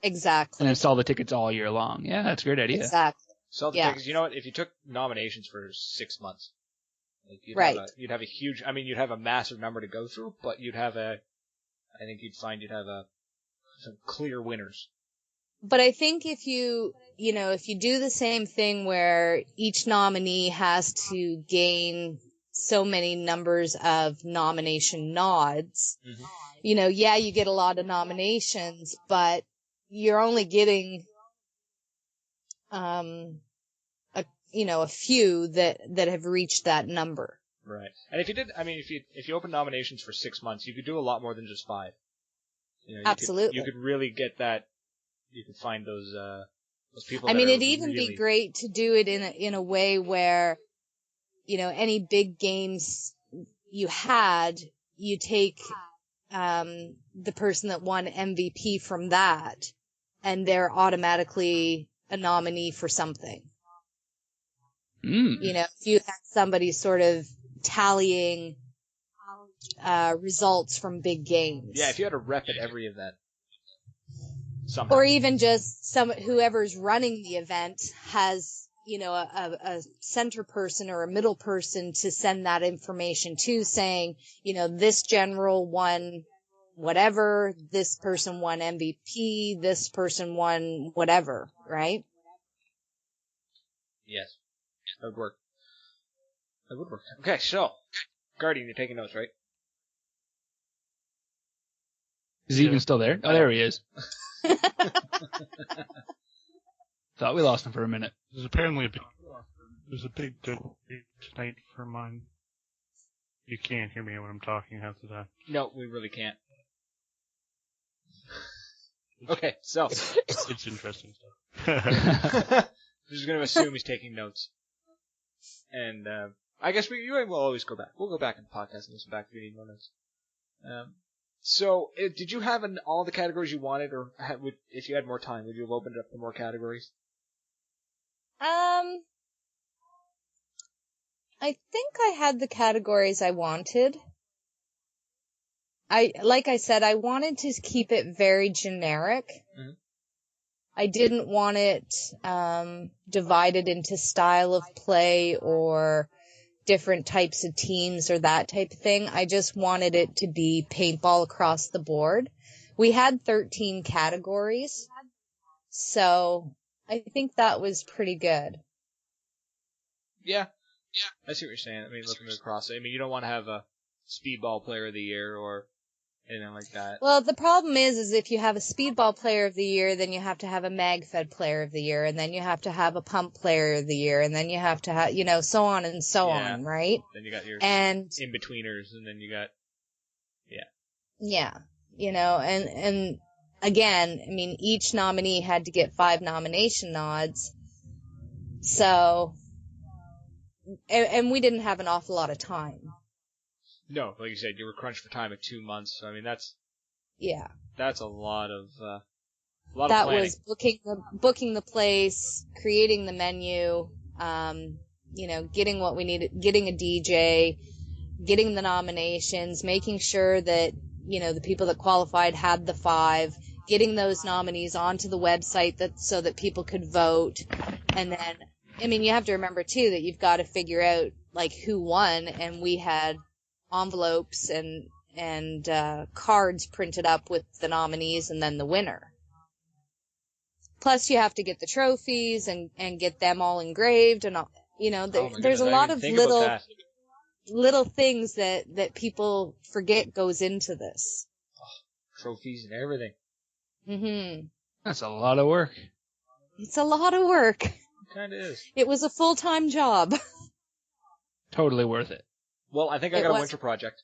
Exactly. And then sell the tickets all year long. Yeah, that's a great idea. Exactly. Sell the Yeah. tickets. You know what? If you took nominations for 6 months, like you'd Right. you'd have a huge. I mean, you'd have a massive number to go through, but you'd have some clear winners. But I think if you do the same thing where each nominee has to gain so many numbers of nomination nods, Mhm. You get a lot of nominations, but you're only getting, a few that have reached that number. Right. And if you open nominations for 6 months, you could do a lot more than just 5. Absolutely. You could really get that. You could find those people. I mean, that are it'd even really... be great to do it in a way where, any big games you had, you take the person that won MVP from that, and they're automatically a nominee for something. If you had somebody sort of tallying results from big games. Yeah, if you had a rep at every event. Somehow. Or even just whoever's running the event has, a center person or a middle person to send that information to, saying, this general won whatever, this person won MVP, this person won whatever, right? Yes. That would work. Okay, so, Guardian, you're taking notes, right? Is he even still there? Oh, there he is. Thought we lost him for a minute. There's a big debate tonight for mine. You can't hear me when I'm talking after that. No, we really can't. Okay, so. It's interesting stuff. I'm just going to assume he's taking notes. And I guess we'll always go back. We'll go back in the podcast and listen back if we need more notes. So, did you have all the categories you wanted, or if you had more time, would you have opened it up to more categories? I think I had the categories I wanted. Like I said, I wanted to keep it very generic. Mm-hmm. I didn't want it divided into style of play or different types of teams or that type of thing. I just wanted it to be paintball across the board. We had 13 categories, so I think that was pretty good. Yeah, I see what you're saying. I mean, looking across it. I mean, you don't want to have a speedball player of the year or anything like that. Well, the problem is if you have a speedball player of the year, then you have to have a mag-fed player of the year, and then you have to have a pump player of the year, and then you have to have, so on and so on, right? Then you got your in-betweeners, and then you got, Yeah, and again, I mean, each nominee had to get 5 nomination nods, so, and we didn't have an awful lot of time. No, like you said, you were crunched for time at 2 months. So I mean, that's a lot of that planning. Was booking the place, creating the menu, getting what we needed, getting a DJ, getting the nominations, making sure that the people that qualified had the 5, getting those nominees onto the website so that people could vote, and then I mean you have to remember too that you've got to figure out like who won, and we had envelopes and cards printed up with the nominees and then the winner. Plus, you have to get the trophies and get them all engraved and all. There's a lot of little things that people forget goes into this. Trophies and everything. Mm-hmm. That's a lot of work. It's a lot of work. It kind of is. It was a full-time job. Totally worth it. Well, I think I got a winter project.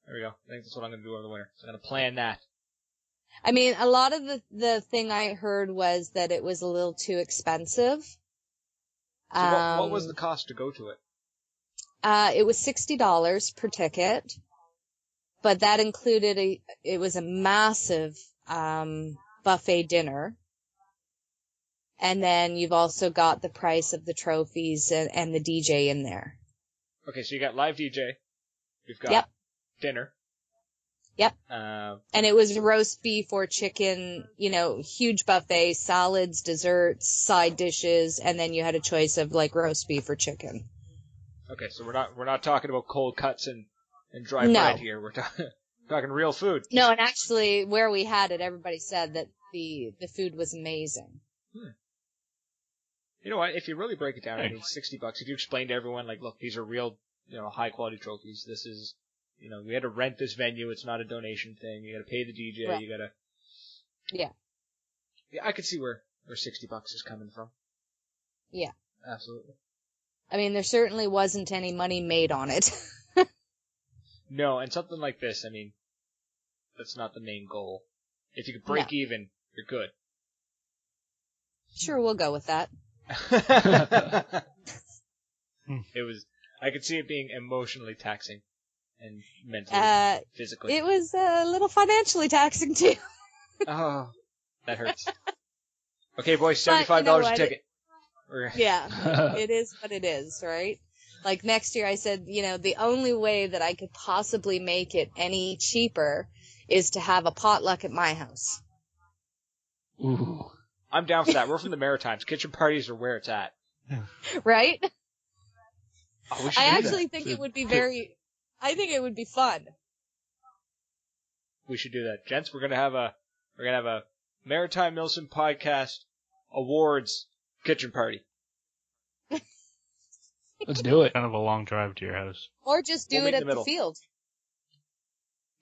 There we go. I think that's what I'm going to do over the winter. So I'm going to plan that. I mean, a lot of the thing I heard was that it was a little too expensive. So what was the cost to go to it? It was $60 per ticket, but that included it was a massive buffet dinner. And then you've also got the price of the trophies and the DJ in there. Okay, so you got live DJ. You've got dinner. Yep. And it was roast beef or chicken, huge buffet, salads, desserts, side dishes, and then you had a choice of like roast beef or chicken. Okay, so we're not talking about cold cuts and dry bread here. We're talking real food. No, and actually where we had it, everybody said that the food was amazing. You know what? If you really break it down, I mean, $60. If you explain to everyone, like, look, these are real, high quality trophies. This is, we had to rent this venue. It's not a donation thing. You got to pay the DJ. Right. You got to. Yeah. Yeah, I could see where $60 is coming from. Yeah. Absolutely. I mean, there certainly wasn't any money made on it. No, and something like this, I mean, that's not the main goal. If you could break even, you're good. Sure, we'll go with that. I could see it being emotionally taxing and mentally, physically. It was a little financially taxing too. Oh, that hurts. Okay, boys, $75 a ticket. Yeah, it is what it is, right? Like next year I said, the only way that I could possibly make it any cheaper is to have a potluck at my house. Ooh. I'm down for that. We're from the Maritimes. Kitchen parties are where it's at. Right? Oh, I actually think it would be I think it would be fun. We should do that. Gents, we're gonna have a Maritime Milsim Podcast Awards kitchen party. Let's do it. Kind of a long drive to your house. Or just do it at the field.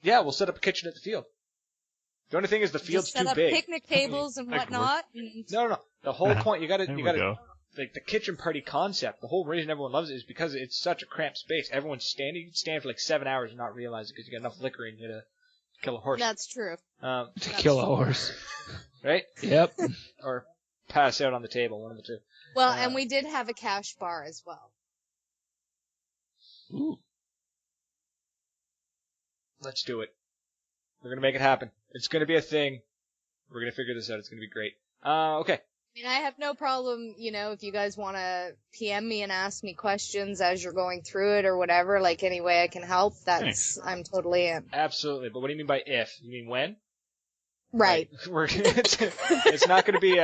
Yeah, we'll set up a kitchen at the field. The only thing is the field's Just set too up big. picnic tables and That could work. whatnot. And No. The whole point, you There gotta, we go. like, the kitchen party concept, the whole reason everyone loves it is because it's such a cramped space. Everyone's standing, you can stand for like 7 hours and not realize it because you got enough liquor in you to kill a horse. that's true. To kill a horse. Right? Yep. Or pass out on the table, one of the two. Well, and we did have a cash bar as well. Ooh. Let's do it. We're gonna make it happen. It's gonna be a thing. We're gonna figure this out. It's gonna be great. Okay. I mean, I have no problem, if you guys want to PM me and ask me questions as you're going through it or whatever, like any way I can help, I'm totally in. Absolutely. But what do you mean by if? You mean when? Right. Like, it's not going to be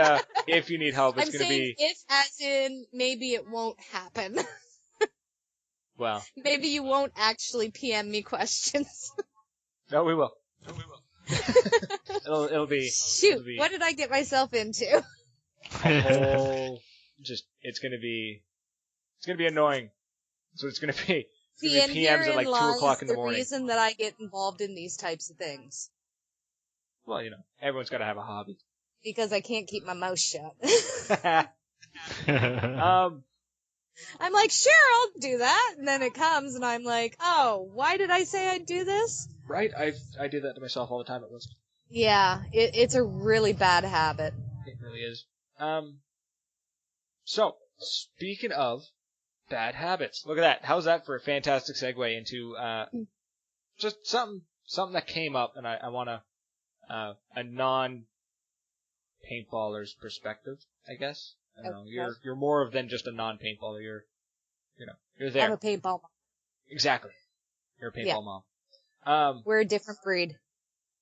if you need help. It's I'm going to saying be. if as in maybe it won't happen. Well. Maybe you won't actually PM me questions. No, we will. It'll be. Shoot, it'll be what did I get myself into? it's going to be annoying. So it's going to be. It's See, gonna and be PMs at like 2 herein o'clock lies in the the morning. reason that I get involved in these types of things. Well, everyone's got to have a hobby. Because I can't keep my mouth shut. I'm like, sure, I'll do that. And then it comes, and I'm like, oh, why did I say I'd do this? Right? I do that to myself all the time at once. Yeah, it's a really bad habit. It really is. So, speaking of bad habits, look at that. How's that for a fantastic segue into just something that came up, and I want a non-paintballer's perspective, I guess. I don't know. You're more than just a non-paintballer. You're there. I'm a paintball mom. Exactly. You're a paintball mom. We're a different breed.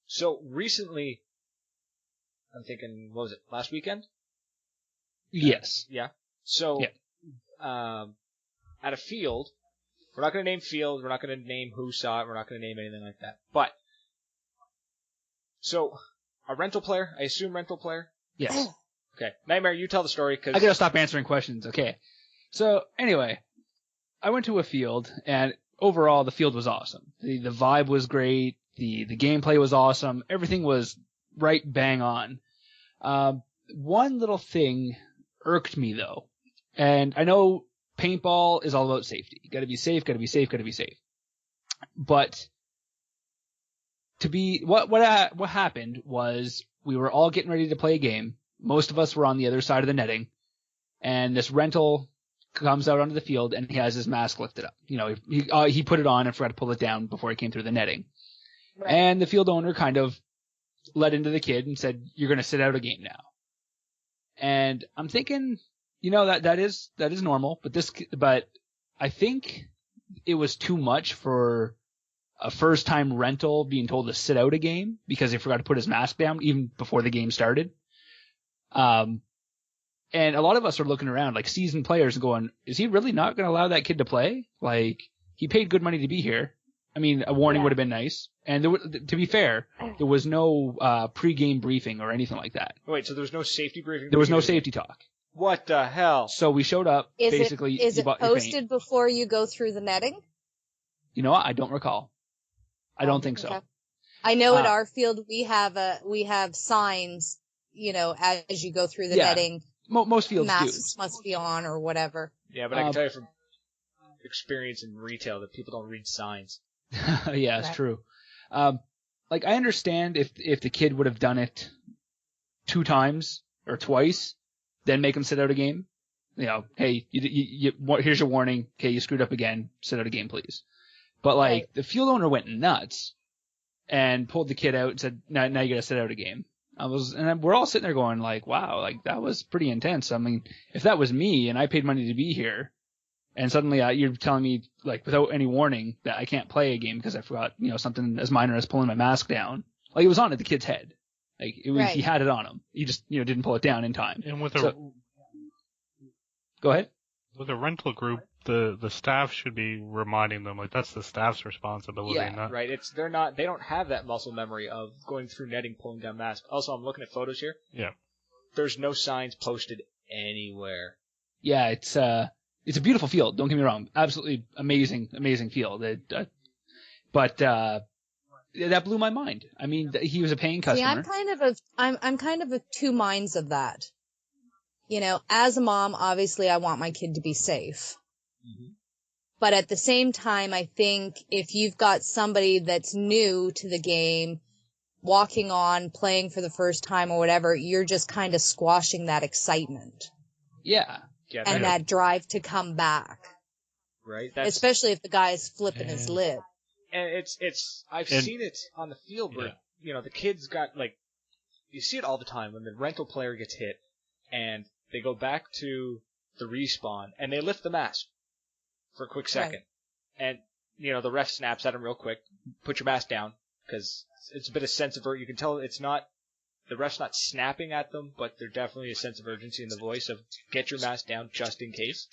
So recently, I'm thinking, what was it, last weekend? Yes. Yeah. So, at a field, we're not going to name field, we're not going to name who saw it, we're not going to name anything like that. But, so, a rental player, I assume rental player? Yes. Okay. Nightmare, you tell the story, because... I gotta stop answering questions. Okay. So, anyway, I went to a field, and overall, the field was awesome. The vibe was great, the gameplay was awesome, everything was right bang on. One little thing irked me, though. And I know paintball is all about safety. You gotta be safe, gotta be safe, gotta be safe. But what happened was we were all getting ready to play a game. Most of us were on the other side of the netting, and this rental comes out onto the field and he has his mask lifted up. He put it on and forgot to pull it down before he came through the netting. Right. And the field owner kind of let into the kid and said, "You're going to sit out a game now." And I'm thinking, that is normal, but I think it was too much for a first time rental being told to sit out a game because he forgot to put his mask down even before the game started. And a lot of us are looking around like seasoned players and going, is he really not going to allow that kid to play? Like, he paid good money to be here. I mean, a warning would have been nice. And to be fair, there was no pre-game briefing or anything like that. Wait, so there was no safety briefing? There was no safety talk. What the hell? So we showed up, Is it posted before you go through the netting? You know what? I don't recall. I don't think so. I know at our field we have signs, as you go through the netting. Most fields masks must be on or whatever. Yeah, but I can tell you from experience in retail that people don't read signs. Yeah, it's true. I understand if the kid would have done it 2 times or twice, then make him sit out a game. Hey, here's your warning. Okay, you screwed up again. Sit out a game, please. But the field owner went nuts and pulled the kid out and said, "Now you gotta sit out a game." We're all sitting there going like, wow, that was pretty intense. I mean, if that was me and I paid money to be here, and suddenly you're telling me without any warning that I can't play a game because I forgot, something as minor as pulling my mask down. It was on at the kid's head. He had it on him. He just, didn't pull it down in time. And go ahead. With a rental group, the staff should be reminding them, that's the staff's responsibility. Yeah, right. They don't have that muscle memory of going through netting, pulling down masks. Also, I'm looking at photos here. Yeah. There's no signs posted anywhere. Yeah, it's a beautiful field. Don't get me wrong. Absolutely amazing field. But that blew my mind. I mean, he was a paying customer. See, I'm kind of of two minds of that. You know, as a mom, obviously I want my kid to be safe. Mm-hmm. But at the same time, I think if you've got somebody that's new to the game, walking on, playing for the first time or whatever, you're just kind of squashing that excitement. Yeah. And that drive to come back. Right. Especially if the guy is flipping his lid. And I've seen it on the field where, the kids got, like, you see it all the time when the rental player gets hit and they go back to the respawn and they lift the mask for a quick second. Right. And, the ref snaps at him real quick, put your mask down, because it's a bit of sense of, you can tell the ref's not snapping at them, but there's definitely a sense of urgency in the voice of get your mask down just in case.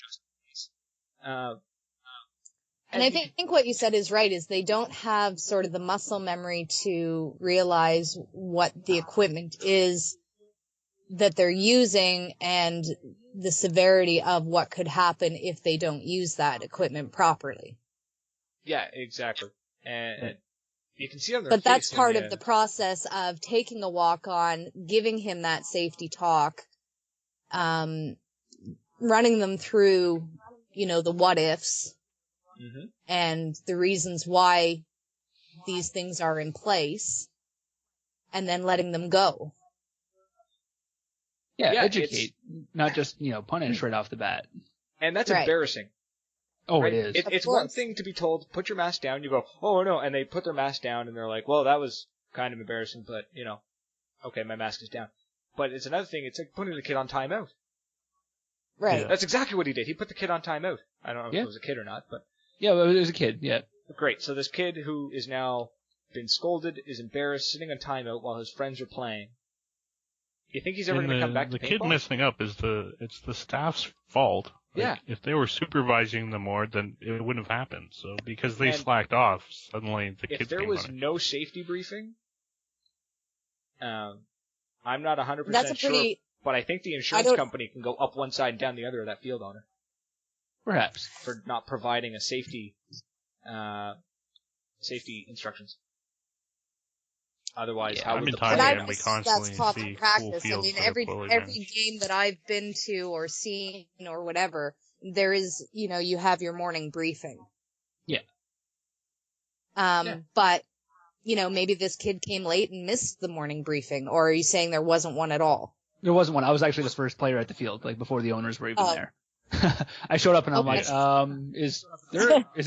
And I think what you said is right, is they don't have sort of the muscle memory to realize what the equipment is that they're using and the severity of what could happen if they don't use that equipment properly. Yeah, exactly. And you can see on their But face that's part of the process of taking a walk on, giving him that safety talk, running them through, the what ifs. Mm-hmm. And the reasons why these things are in place, and then letting them go. Yeah, educate, not just, punish right off the bat. And that's embarrassing. Oh, right? It is. It's one thing to be told, put your mask down, you go, oh no, and they put their mask down and they're like, well, that was kind of embarrassing, but, okay, my mask is down. But it's another thing, it's like putting the kid on timeout. Right. Yeah. That's exactly what he did. He put the kid on timeout. I don't know if it was a kid or not, but... Yeah, it was a kid, yeah. Great. So this kid who is now been scolded, is embarrassed, sitting on timeout while his friends are playing. You think he's ever going to come back to paintball? The kid messing up it's the staff's fault. Yeah. If they were supervising them more, then it wouldn't have happened. So because they slacked off, suddenly the kids came running. If there was no safety briefing, I'm not 100% sure, but I think the insurance company can go up one side and down the other of that field owner. Perhaps. For not providing a safety instructions. Otherwise, how would the player... we constantly that's common see practice. Cool, I mean, every game that I've been to or seen or whatever, there is, you have your morning briefing. Yeah. But, maybe this kid came late and missed the morning briefing, or are you saying there wasn't one at all? There wasn't one. I was actually the first player at the field, like before the owners were even there. I showed up and I'm like, is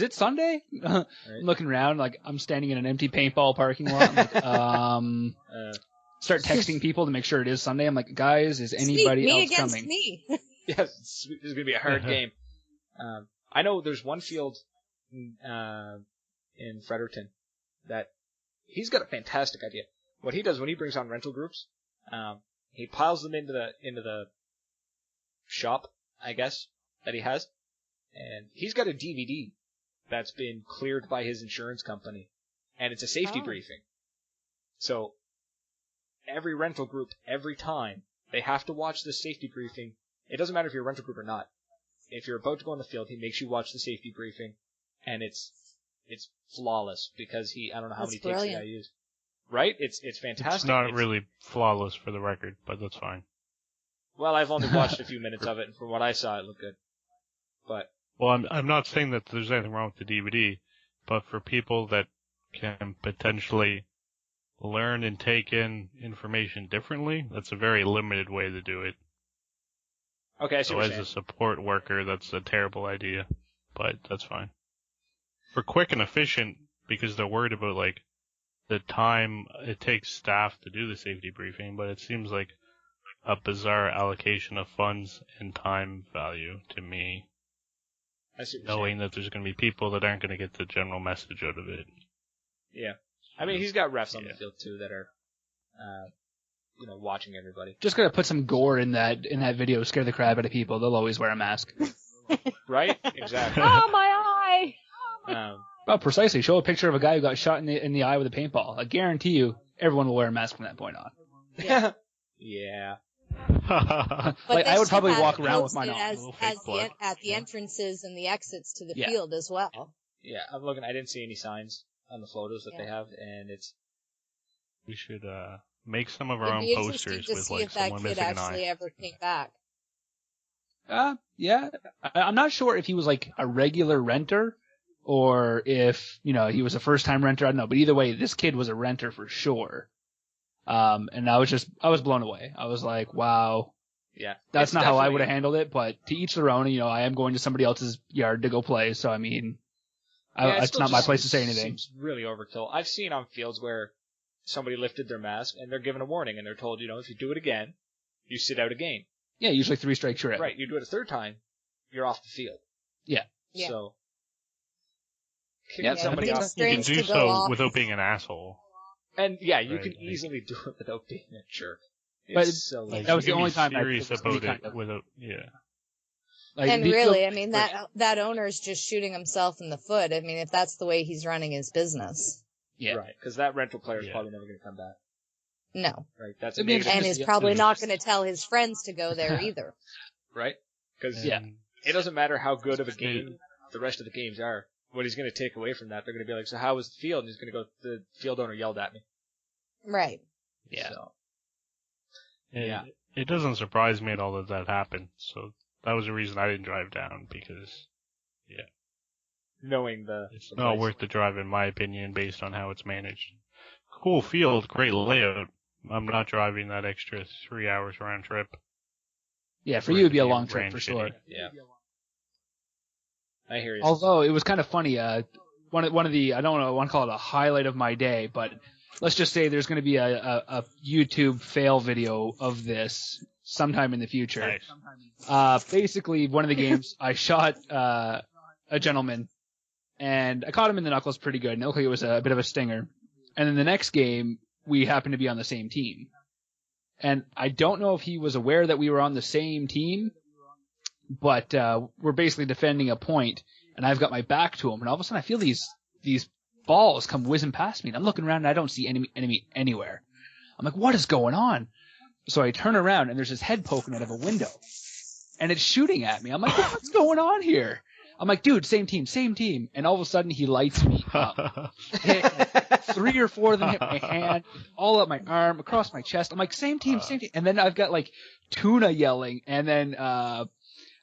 it Sunday? I'm looking around, like I'm standing in an empty paintball parking lot. I'm like, start texting people to make sure it is Sunday. I'm like, guys, is anybody else coming? Me. Yes, this is going to be a hard game. I know there's one field in Fredericton that he's got a fantastic idea. What he does when he brings on rental groups, he piles them into the shop, I guess, that he has, and he's got a DVD that's been cleared by his insurance company, and it's a safety briefing. So every rental group, every time, they have to watch the safety briefing. It doesn't matter if you're a rental group or not. If you're about to go on the field, he makes you watch the safety briefing, and it's flawless because I don't know how many takes the guy used. Right? It's fantastic. It's not really flawless for the record, but that's fine. Well, I've only watched a few minutes of it, and from what I saw, it looked good. But I'm not saying that there's anything wrong with the DVD, but for people that can potentially learn and take in information differently, that's a very limited way to do it. Okay, I see so what as a support worker, that's a terrible idea, but that's fine. For quick and efficient, because they're worried about like the time it takes staff to do the safety briefing, but it seems like a bizarre allocation of funds and time value to me. Knowing that there's going to be people that aren't going to get the general message out of it. Yeah. I mean, he's got refs on the field, too, that are, watching everybody. Just gotta put some gore in that video, scare the crap out of people. They'll always wear a mask. Right? Exactly. Oh, my eye! Well, precisely. Show a picture of a guy who got shot in the eye with a paintball. I guarantee you, everyone will wear a mask from that point on. Yeah. Yeah. Like I would probably walk around with mine on. At the entrances and the exits to the field as well. Yeah, I'm looking. I didn't see any signs on the photos that they have, and it's. We should make some of our It'd own be interesting posters to with see like if that someone kid missing an actually eye. ever came back. Yeah. I'm not sure if he was like a regular renter or if, he was a first time renter. I don't know. But either way, this kid was a renter for sure. And I was blown away. I was like, wow. Yeah. That's It's not how I definitely- would have handled it, but to each their own. I am going to somebody else's yard to go play. So, I mean, Yeah, it's still not my just place to say anything. Seems really overkill. I've seen on fields where somebody lifted their mask and they're given a warning and they're told, if you do it again, you sit out a game. Yeah, usually 3 strikes you're out. Right. You do it a third time, you're off the field. Yeah. Yeah. So. Yeah, Kicking somebody it's off. You can strange do to go so off. without being an asshole. And yeah, you Right, can like- easily do it without being a jerk. But It's so Like, That was you the can only be time I serious was about kind it of- without. Yeah. Like, And the really, field- I mean, that owner's just shooting himself in the foot. I mean, if that's the way he's running his business. Yeah. Right, because that rental player is Yeah. probably never going to come back. No. Right, that's It'd a be negative. And Just- is probably yeah. not going to tell his friends to go there either. Right, because Yeah. And it doesn't matter how good of a game the rest of the games are. What he's going to take away from that, they're going to be like, so how was the field? And he's going to go, the field owner yelled at me. Right. Yeah. So, Yeah. It doesn't surprise me at all that happened. So that was the reason I didn't drive down, because knowing the. it's the not place. worth the drive in my opinion based on how it's managed. Cool field, great layout. I'm not driving that extra 3 hours round trip. Yeah, for Or you it'd be a if you long trip ran for shitty. sure. Yeah. I hear you. Although it was kind of funny, one of the, I don't know, I want to call it a highlight of my day, but let's just say there's going to be a YouTube fail video of this sometime in the future. Nice. Basically, one of the games, I shot a gentleman, and I caught him in the knuckles pretty good, and it looked like it was a bit of a stinger. And then the next game, we happened to be on the same team. And I don't know if he was aware that we were on the same team, but we're basically defending a point, and I've got my back to him, and all of a sudden I feel these balls come whizzing past me, and I'm looking around and I don't see enemy anywhere. I'm like, what is going on? So I turn around and there's his head poking out of a window, and it's shooting at me. I'm like, what's going on here? I'm like, dude, same team. And all of a sudden he lights me up. Hit 3 or 4 of them hit my hand, all up my arm, across my chest. I'm like, same team. And then I've got like Tuna yelling, and then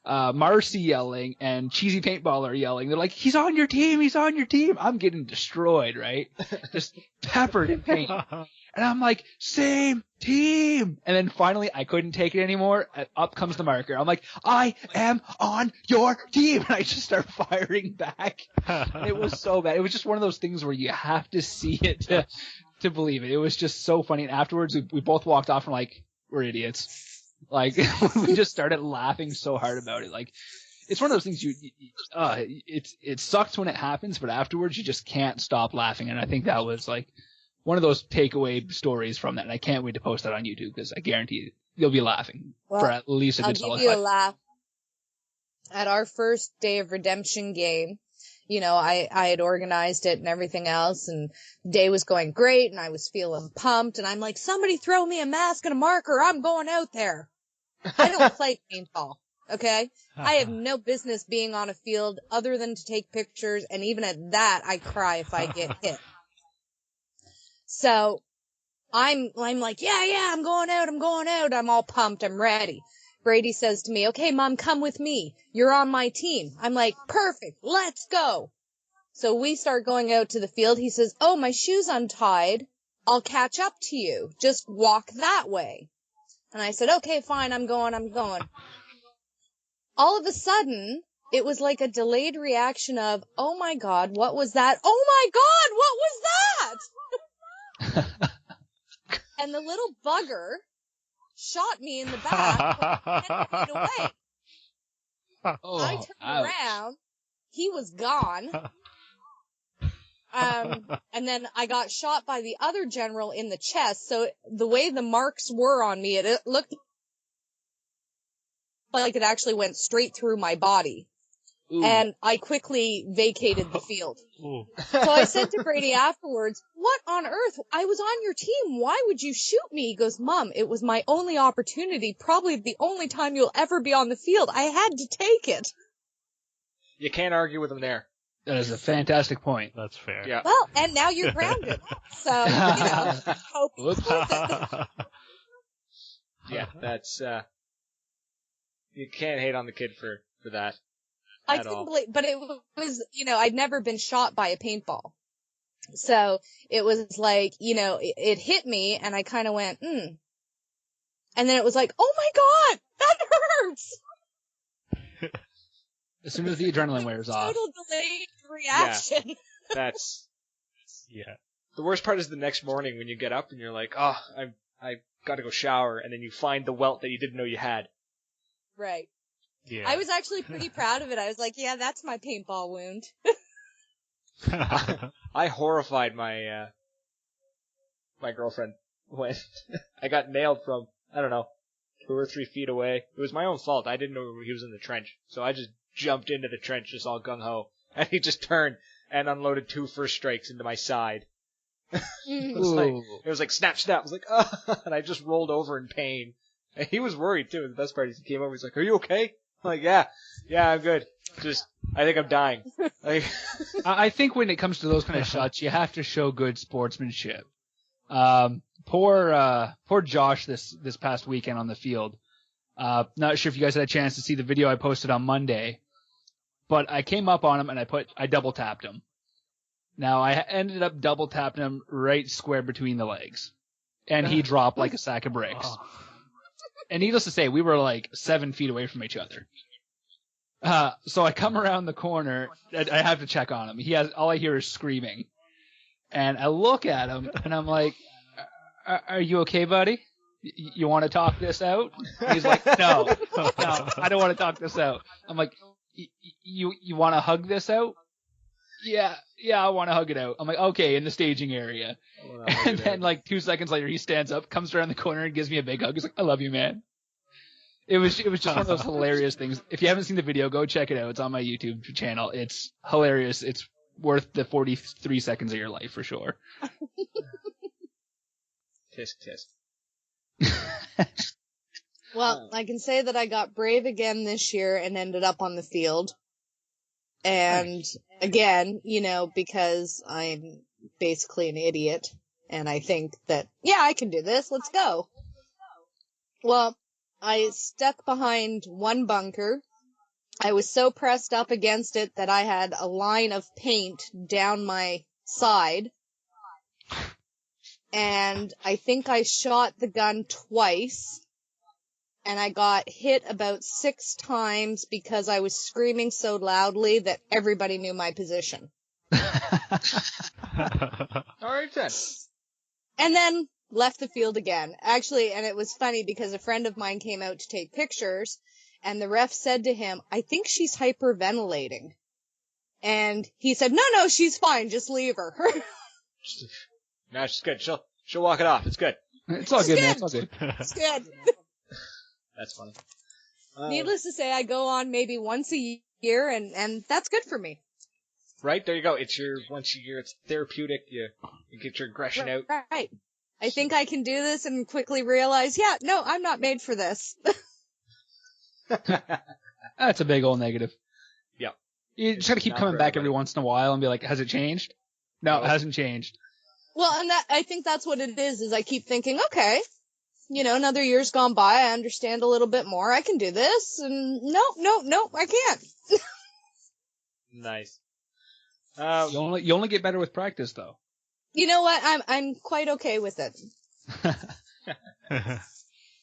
Marcy yelling, and Cheesy Paintballer yelling. They're like, he's on your team. I'm getting destroyed, right? Just peppered in paint. And I'm like, same team. And then finally, I couldn't take it anymore. Up comes the marker. I'm like, I am on your team. And I just start firing back. And it was so bad. It was just one of those things where you have to see it to believe it. It was just so funny. And afterwards, we both walked off and like, we're idiots. Like, we just started laughing so hard about it. Like, it's one of those things it sucks when it happens, but afterwards you just can't stop laughing. And I think that was like one of those takeaway stories from that. And I can't wait to post that on YouTube, because I guarantee you'll be laughing for at least a I'll good give solid you a 5. laugh. At our first Day of Redemption game, I had organized it and everything else, and day was going great, and I was feeling pumped, and I'm like, somebody throw me a mask and a marker, I'm going out there. I don't play paintball, okay? I have no business being on a field other than to take pictures, and even at that, I cry if I get hit. So, I'm like, yeah, I'm going out, I'm all pumped, I'm ready. Brady says to me, okay, Mom, come with me. You're on my team. I'm like, perfect, let's go. So we start going out to the field. He says, oh, my shoe's untied. I'll catch up to you. Just walk that way. And I said, okay, fine, I'm going. All of a sudden, it was like a delayed reaction of, oh my God, what was that? Oh my God, what was that? And the little bugger shot me in the back, 10 feet away. Oh, I turned ouch. around. He was gone. And then I got shot by the other general in the chest. So the way the marks were on me, it looked like it actually went straight through my body. Ooh. And I quickly vacated the field. Ooh. So I said to Brady afterwards, what on earth? I was on your team. Why would you shoot me? He goes, Mom, it was my only opportunity. Probably the only time you'll ever be on the field. I had to take it. You can't argue with him there. That is a fantastic point. That's fair. Yeah. Well, and now you're grounded. So, hope it's worth it. Yeah, that's you can't hate on the kid for that I at couldn't all. believe, but it was, I'd never been shot by a paintball. So it was like, it hit me and I kind of went, And then it was like, oh my God, that hurts. As soon as the adrenaline wears off. Total delayed reaction. That's Yeah. the worst part is the next morning when you get up and you're like, oh, I got to go shower, and then you find the welt that you didn't know you had. Right. Yeah. I was actually pretty proud of it. I was like, yeah, that's my paintball wound. I horrified my my girlfriend when I got nailed from, I don't know, 2 or 3 feet away. It was my own fault. I didn't know he was in the trench, so I just jumped into the trench just all gung-ho, and he just turned and unloaded 2 first strikes into my side. It was like snap, snap. I was like, oh, and I just rolled over in pain. And he was worried too. The best part is he came over. He's like, "Are you okay?" I'm like, "Yeah, I'm good. Just, I think I'm dying." Like, I think when it comes to those kind of shots, you have to show good sportsmanship. Poor Josh this past weekend on the field. Not sure if you guys had a chance to see the video I posted on Monday, but I came up on him and I double tapped him. Now I ended up double tapping him right square between the legs, and he dropped like a sack of bricks. Oh. And needless to say, we were like 7 feet away from each other. So I come around the corner. I have to check on him. All I hear is screaming. And I look at him, and I'm like, are you okay, buddy? You want to talk this out? And he's like, no, I don't want to talk this out. I'm like, you want to hug this out? Yeah, I want to hug it out. I'm like, okay, in the staging area. And then like 2 seconds later, he stands up, comes around the corner, and gives me a big hug. He's like, I love you, man. It was just one of those hilarious things. If you haven't seen the video, go check it out. It's on my YouTube channel. It's hilarious. It's worth the 43 seconds of your life for sure. tisk tisk. Well, I can say that I got brave again this year and ended up on the field. And again, because I'm basically an idiot and I think that, yeah, I can do this. Let's go. Well, I stuck behind one bunker. I was so pressed up against it that I had a line of paint down my side. And I think I shot the gun twice. And I got hit about 6 times because I was screaming so loudly that everybody knew my position. All right then. And then left the field again. Actually, and it was funny because a friend of mine came out to take pictures, and the ref said to him, I think she's hyperventilating. And he said, no, she's fine. Just leave her. No, she's good. She'll walk it off. It's good. It's all good, man. It's all good. It's good. That's funny. Needless to say, I go on maybe once a year, and that's good for me. Right, there you go. It's your once a year. It's therapeutic. You get your aggression out. Right. I think I can do this and quickly realize, yeah, no, I'm not made for this. That's a big old negative. Yeah. You just gotta keep Not coming for back everybody. every once in a while and be like, has it changed? No, it hasn't changed. Well, and I think that's what it is I keep thinking, okay, another year's gone by, I understand a little bit more, I can do this, and no, I can't. Nice. You only get better with practice, though. You know what? I'm quite okay with it.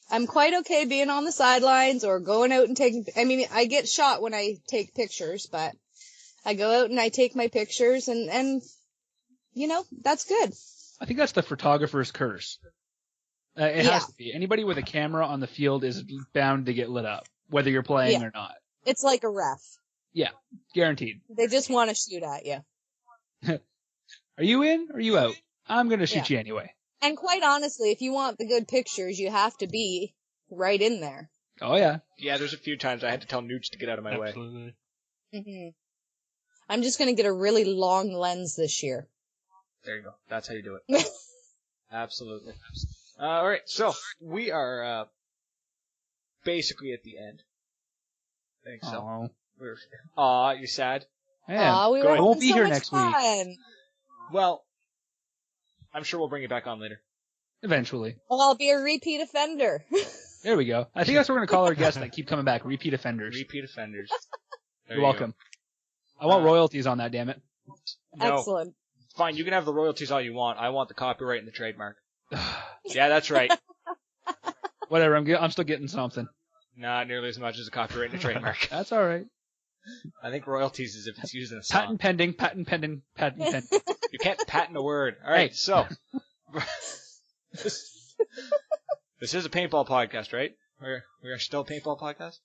I'm quite okay being on the sidelines or going out and taking. I mean, I get shot when I take pictures, but I go out and I take my pictures, and that's good. I think that's the photographer's curse. It has to be. Anybody with a camera on the field is bound to get lit up, whether you're playing or not. It's like a ref. Yeah, guaranteed. They just want to shoot at you. Are you in or are you out? I'm going to shoot you anyway. And quite honestly, if you want the good pictures, you have to be right in there. Oh, yeah. Yeah, there's a few times I had to tell Nooch to get out of my way. Absolutely. Mm-hmm. I'm just going to get a really long lens this year. There you go. That's how you do it. Absolutely. All right, so we are basically at the end. I think so. Oh. Aw, you sad? Yeah. We Go were ahead. I won't having be so here much next week. fun. Well, I'm sure we'll bring you back on later. Eventually. Well, I'll be a repeat offender. There we go. I think that's what we're going to call our guests that keep coming back. Repeat offenders. Repeat offenders. There You're you welcome. I want royalties on that, damn it. Go. No, Excellent. fine. You can have the royalties all you want. I want the copyright and the trademark. Yeah, that's right. Whatever, I'm still getting something. Not nearly as much as a copyright and a trademark. That's all right. I think royalties is if it's used in a song. Patent pending, patent pending, patent pending. You can't patent a word. All right, Hey. so this is a paintball podcast, right? We are still a paintball podcast.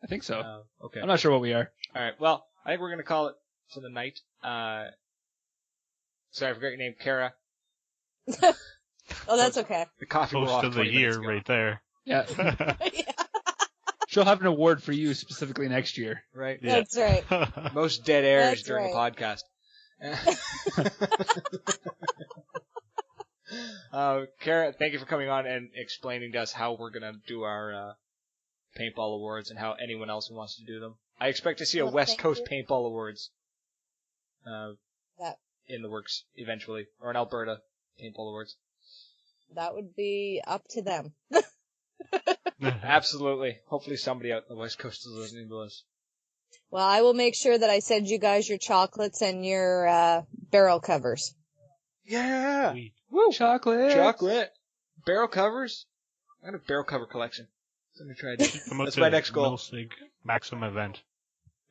I think so. Okay. I'm not sure what we are. All right. Well, I think we're gonna call it for the night. Sorry, I forgot your name, Kara. Oh, that's okay. The coffee wore Post off of the 20 minutes year ago. right there. Yeah. She'll have an award for you specifically next year. Right. Yeah. That's right. Most dead airs That's during a podcast. Kara, thank you for coming on and explaining to us how we're gonna do our paintball awards and how anyone else who wants to do them. I expect to see a Well, West thank Coast you. paintball awards That in the works eventually, or an Alberta paintball awards. that would be up to them. Absolutely. Hopefully somebody out in the West Coast is listening to us. Well, I will make sure that I send you guys your chocolates and your barrel covers. Yeah. Sweet. Woo. Chocolate. Chocolate. Barrel covers. I got a barrel cover collection. I'm gonna try to do. Come up That's to my the next goal. Milsig Maxim event,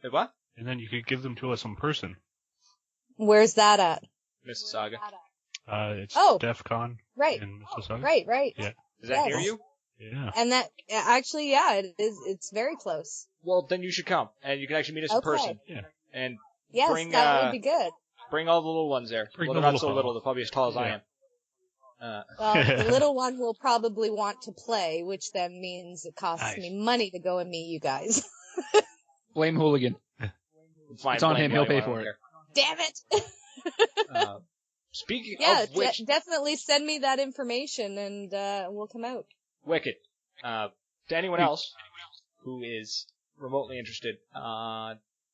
Wait, what? and then you could give them to us in person. Where's that at? Mississauga. It's Oh. DEF CON Right. in Mississauga. Right. Yeah. Is that Yes. near you? Yeah. And that actually, yeah, it is. It's very close. Well, then you should come, and you can actually meet us in Okay. person. Yeah. And Yes, Bring, that would be good. bring all the little ones there. Bring Well, the they're not so little little. fellas. They're probably as tall as I Yeah. am. Well, the little one will probably want to play, which then means it costs Nice. me money to go and meet you guys. Blame Hooligan. Fine, It's on blame him, he'll Willie, pay I don't for it. care. Damn it! Speaking Yeah, of which, definitely send me that information and we'll come out. Wicked. To anyone else who is remotely interested,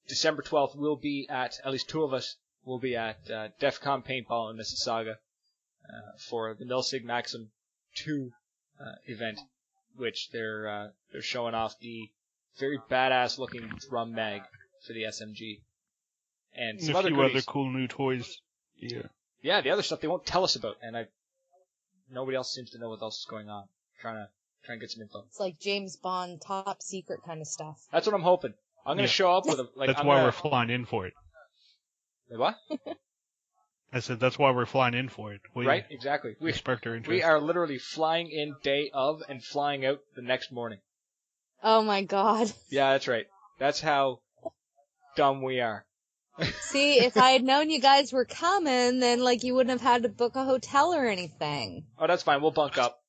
December 12th we'll be at least two of us will be at DEF CON Paintball in Mississauga for the Milsig Maxim 2 event, which they're showing off the very badass looking drum mag for the SMG and some And a other few goodies. other cool new toys. Yeah. Yeah, the other stuff they won't tell us about, and nobody else seems to know what else is going on. Trying to get some info. It's like James Bond top secret kind of stuff. That's what I'm hoping. I'm gonna Yeah. show up with a like. That's I'm why gonna, we're flying in for it. Wait, what? I said that's why we're flying in for it. We Right, exactly. We sparked our interest. we are literally flying in day of and flying out the next morning. Oh my god. Yeah, that's right. That's how dumb we are. See, if I had known you guys were coming, then like you wouldn't have had to book a hotel or anything. Oh, that's fine. We'll bunk up.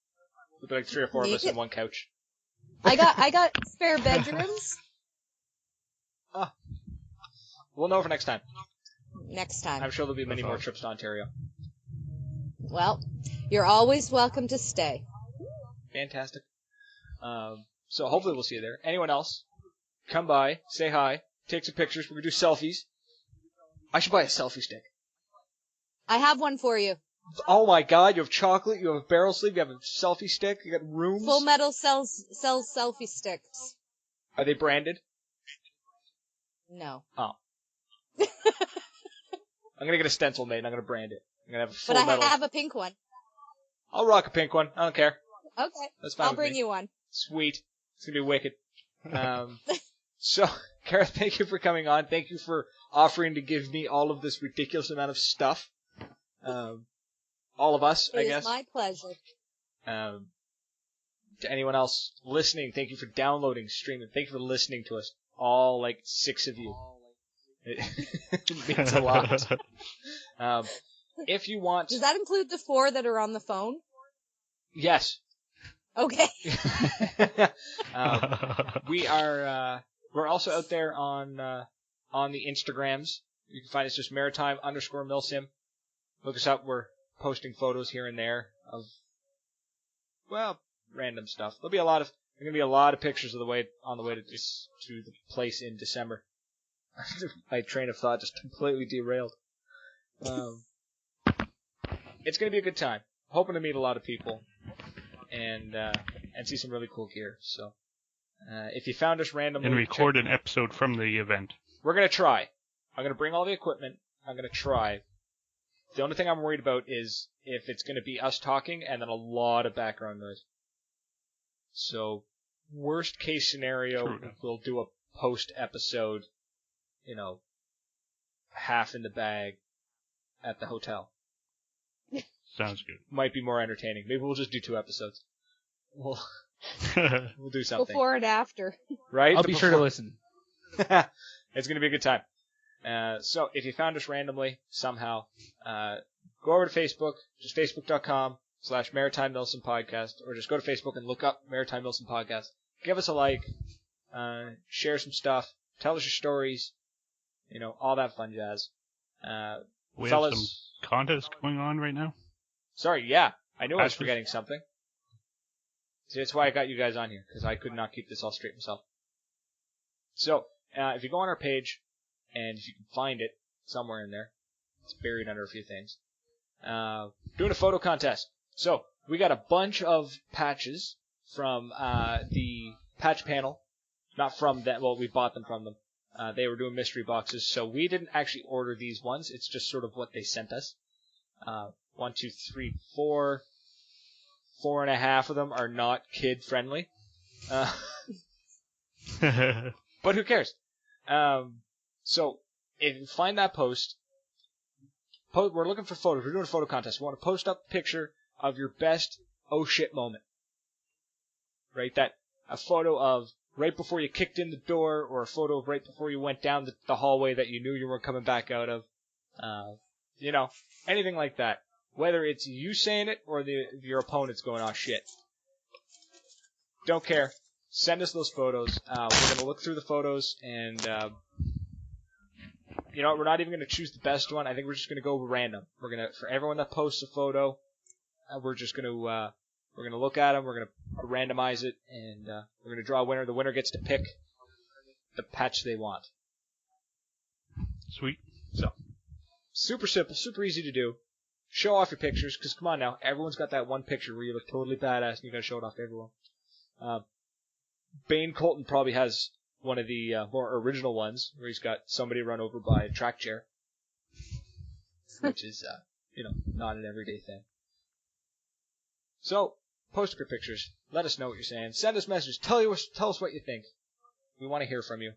There'll be like 3 or 4 of You us in could- one couch. I got spare bedrooms We'll know for next time. next time. I'm sure there'll be many That's more awesome. trips to Ontario. Well, you're always welcome to stay. Fantastic. So hopefully we'll see you there. Anyone else? Come by, say hi, take some pictures. We're gonna do selfies. I should buy a selfie stick. I have one for you. Oh my god, you have chocolate, you have a barrel sleeve, you have a selfie stick, you got rooms. Full Metal sells selfie sticks. Are they branded? No. Oh. I'm gonna get a stencil made and I'm gonna brand it. I'm gonna have a full But I metal. have a pink one. I'll rock a pink one. I don't care. Okay. That's fine I'll with bring me. you one. Sweet. It's gonna be wicked. So, Kara, thank you for coming on. Thank you for offering to give me all of this ridiculous amount of stuff. All of us, I It guess. is my pleasure. To anyone else listening, thank you for downloading, streaming. Thank you for listening to us. All, like, 6 of you. It means a lot. If you want... Does that include the 4 that are on the phone? Yes. Okay. We're also out there on the Instagrams. You can find us just maritime_milsim. Look us up. We're posting photos here and there of, well, random stuff. There's gonna be a lot of pictures on the way to the place in December. My train of thought just completely derailed. It's going to be a good time. Hoping to meet a lot of people and see some really cool gear. So, if you found us randomly, and record an episode from the event. We're going to try. I'm going to bring all the equipment. I'm going to try. The only thing I'm worried about is if it's going to be us talking and then a lot of background noise. So, worst case scenario, True. we'll do a post episode, half in the bag at the hotel. Sounds good. Might be more entertaining. Maybe we'll just do 2 episodes. We'll do something. Before and after. Right? I'll be sure to listen. It's going to be a good time. So if you found us randomly, somehow, go over to Facebook, just facebook.com/Maritime Milson Podcast, or just go to Facebook and look up Maritime Milson Podcast. Give us a like, share some stuff, tell us your stories, all that fun jazz. We fellas, have some contests going on right now. Sorry, yeah, I knew I was Patches. forgetting something. See, that's why I got you guys on here, because I could not keep this all straight myself. So, if you go on our page, and if you can find it somewhere in there, it's buried under a few things, doing a photo contest. So, we got a bunch of patches from the patch panel. Not from that, well, we bought them from them. They were doing mystery boxes, so we didn't actually order these ones. It's just sort of what they sent us. 1, 2, 3, 4. 4.5 of them are not kid friendly. But who cares? So if you find that post, we're looking for photos. We're doing a photo contest. We want to post up a picture of your best oh shit moment. Right? A photo of right before you kicked in the door, or a photo of right before you went down the hallway that you knew you weren't coming back out of. Anything like that. Whether it's you saying it or your opponent's going, oh shit. Don't care. Send us those photos. We're going to look through the photos and, we're not even going to choose the best one. I think we're just going to go random. For everyone that posts a photo, we're just going to, we're going to look at them. We're going to randomize it and, we're going to draw a winner. The winner gets to pick the patch they want. Sweet. So, super simple, super easy to do. Show off your pictures, because come on now, everyone's got that one picture where you look totally badass and you gotta show it off to everyone. Bane Colton probably has one of the more original ones, where he's got somebody run over by a track chair. Which is, not an everyday thing. So, post up your pictures. Let us know what you're saying. Send us messages. Tell us what you think. We want to hear from you.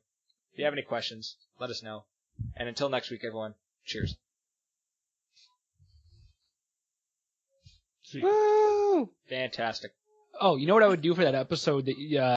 If you have any questions, let us know. And until next week, everyone, cheers. Woo! Fantastic. Oh, you know what I would do for that episode that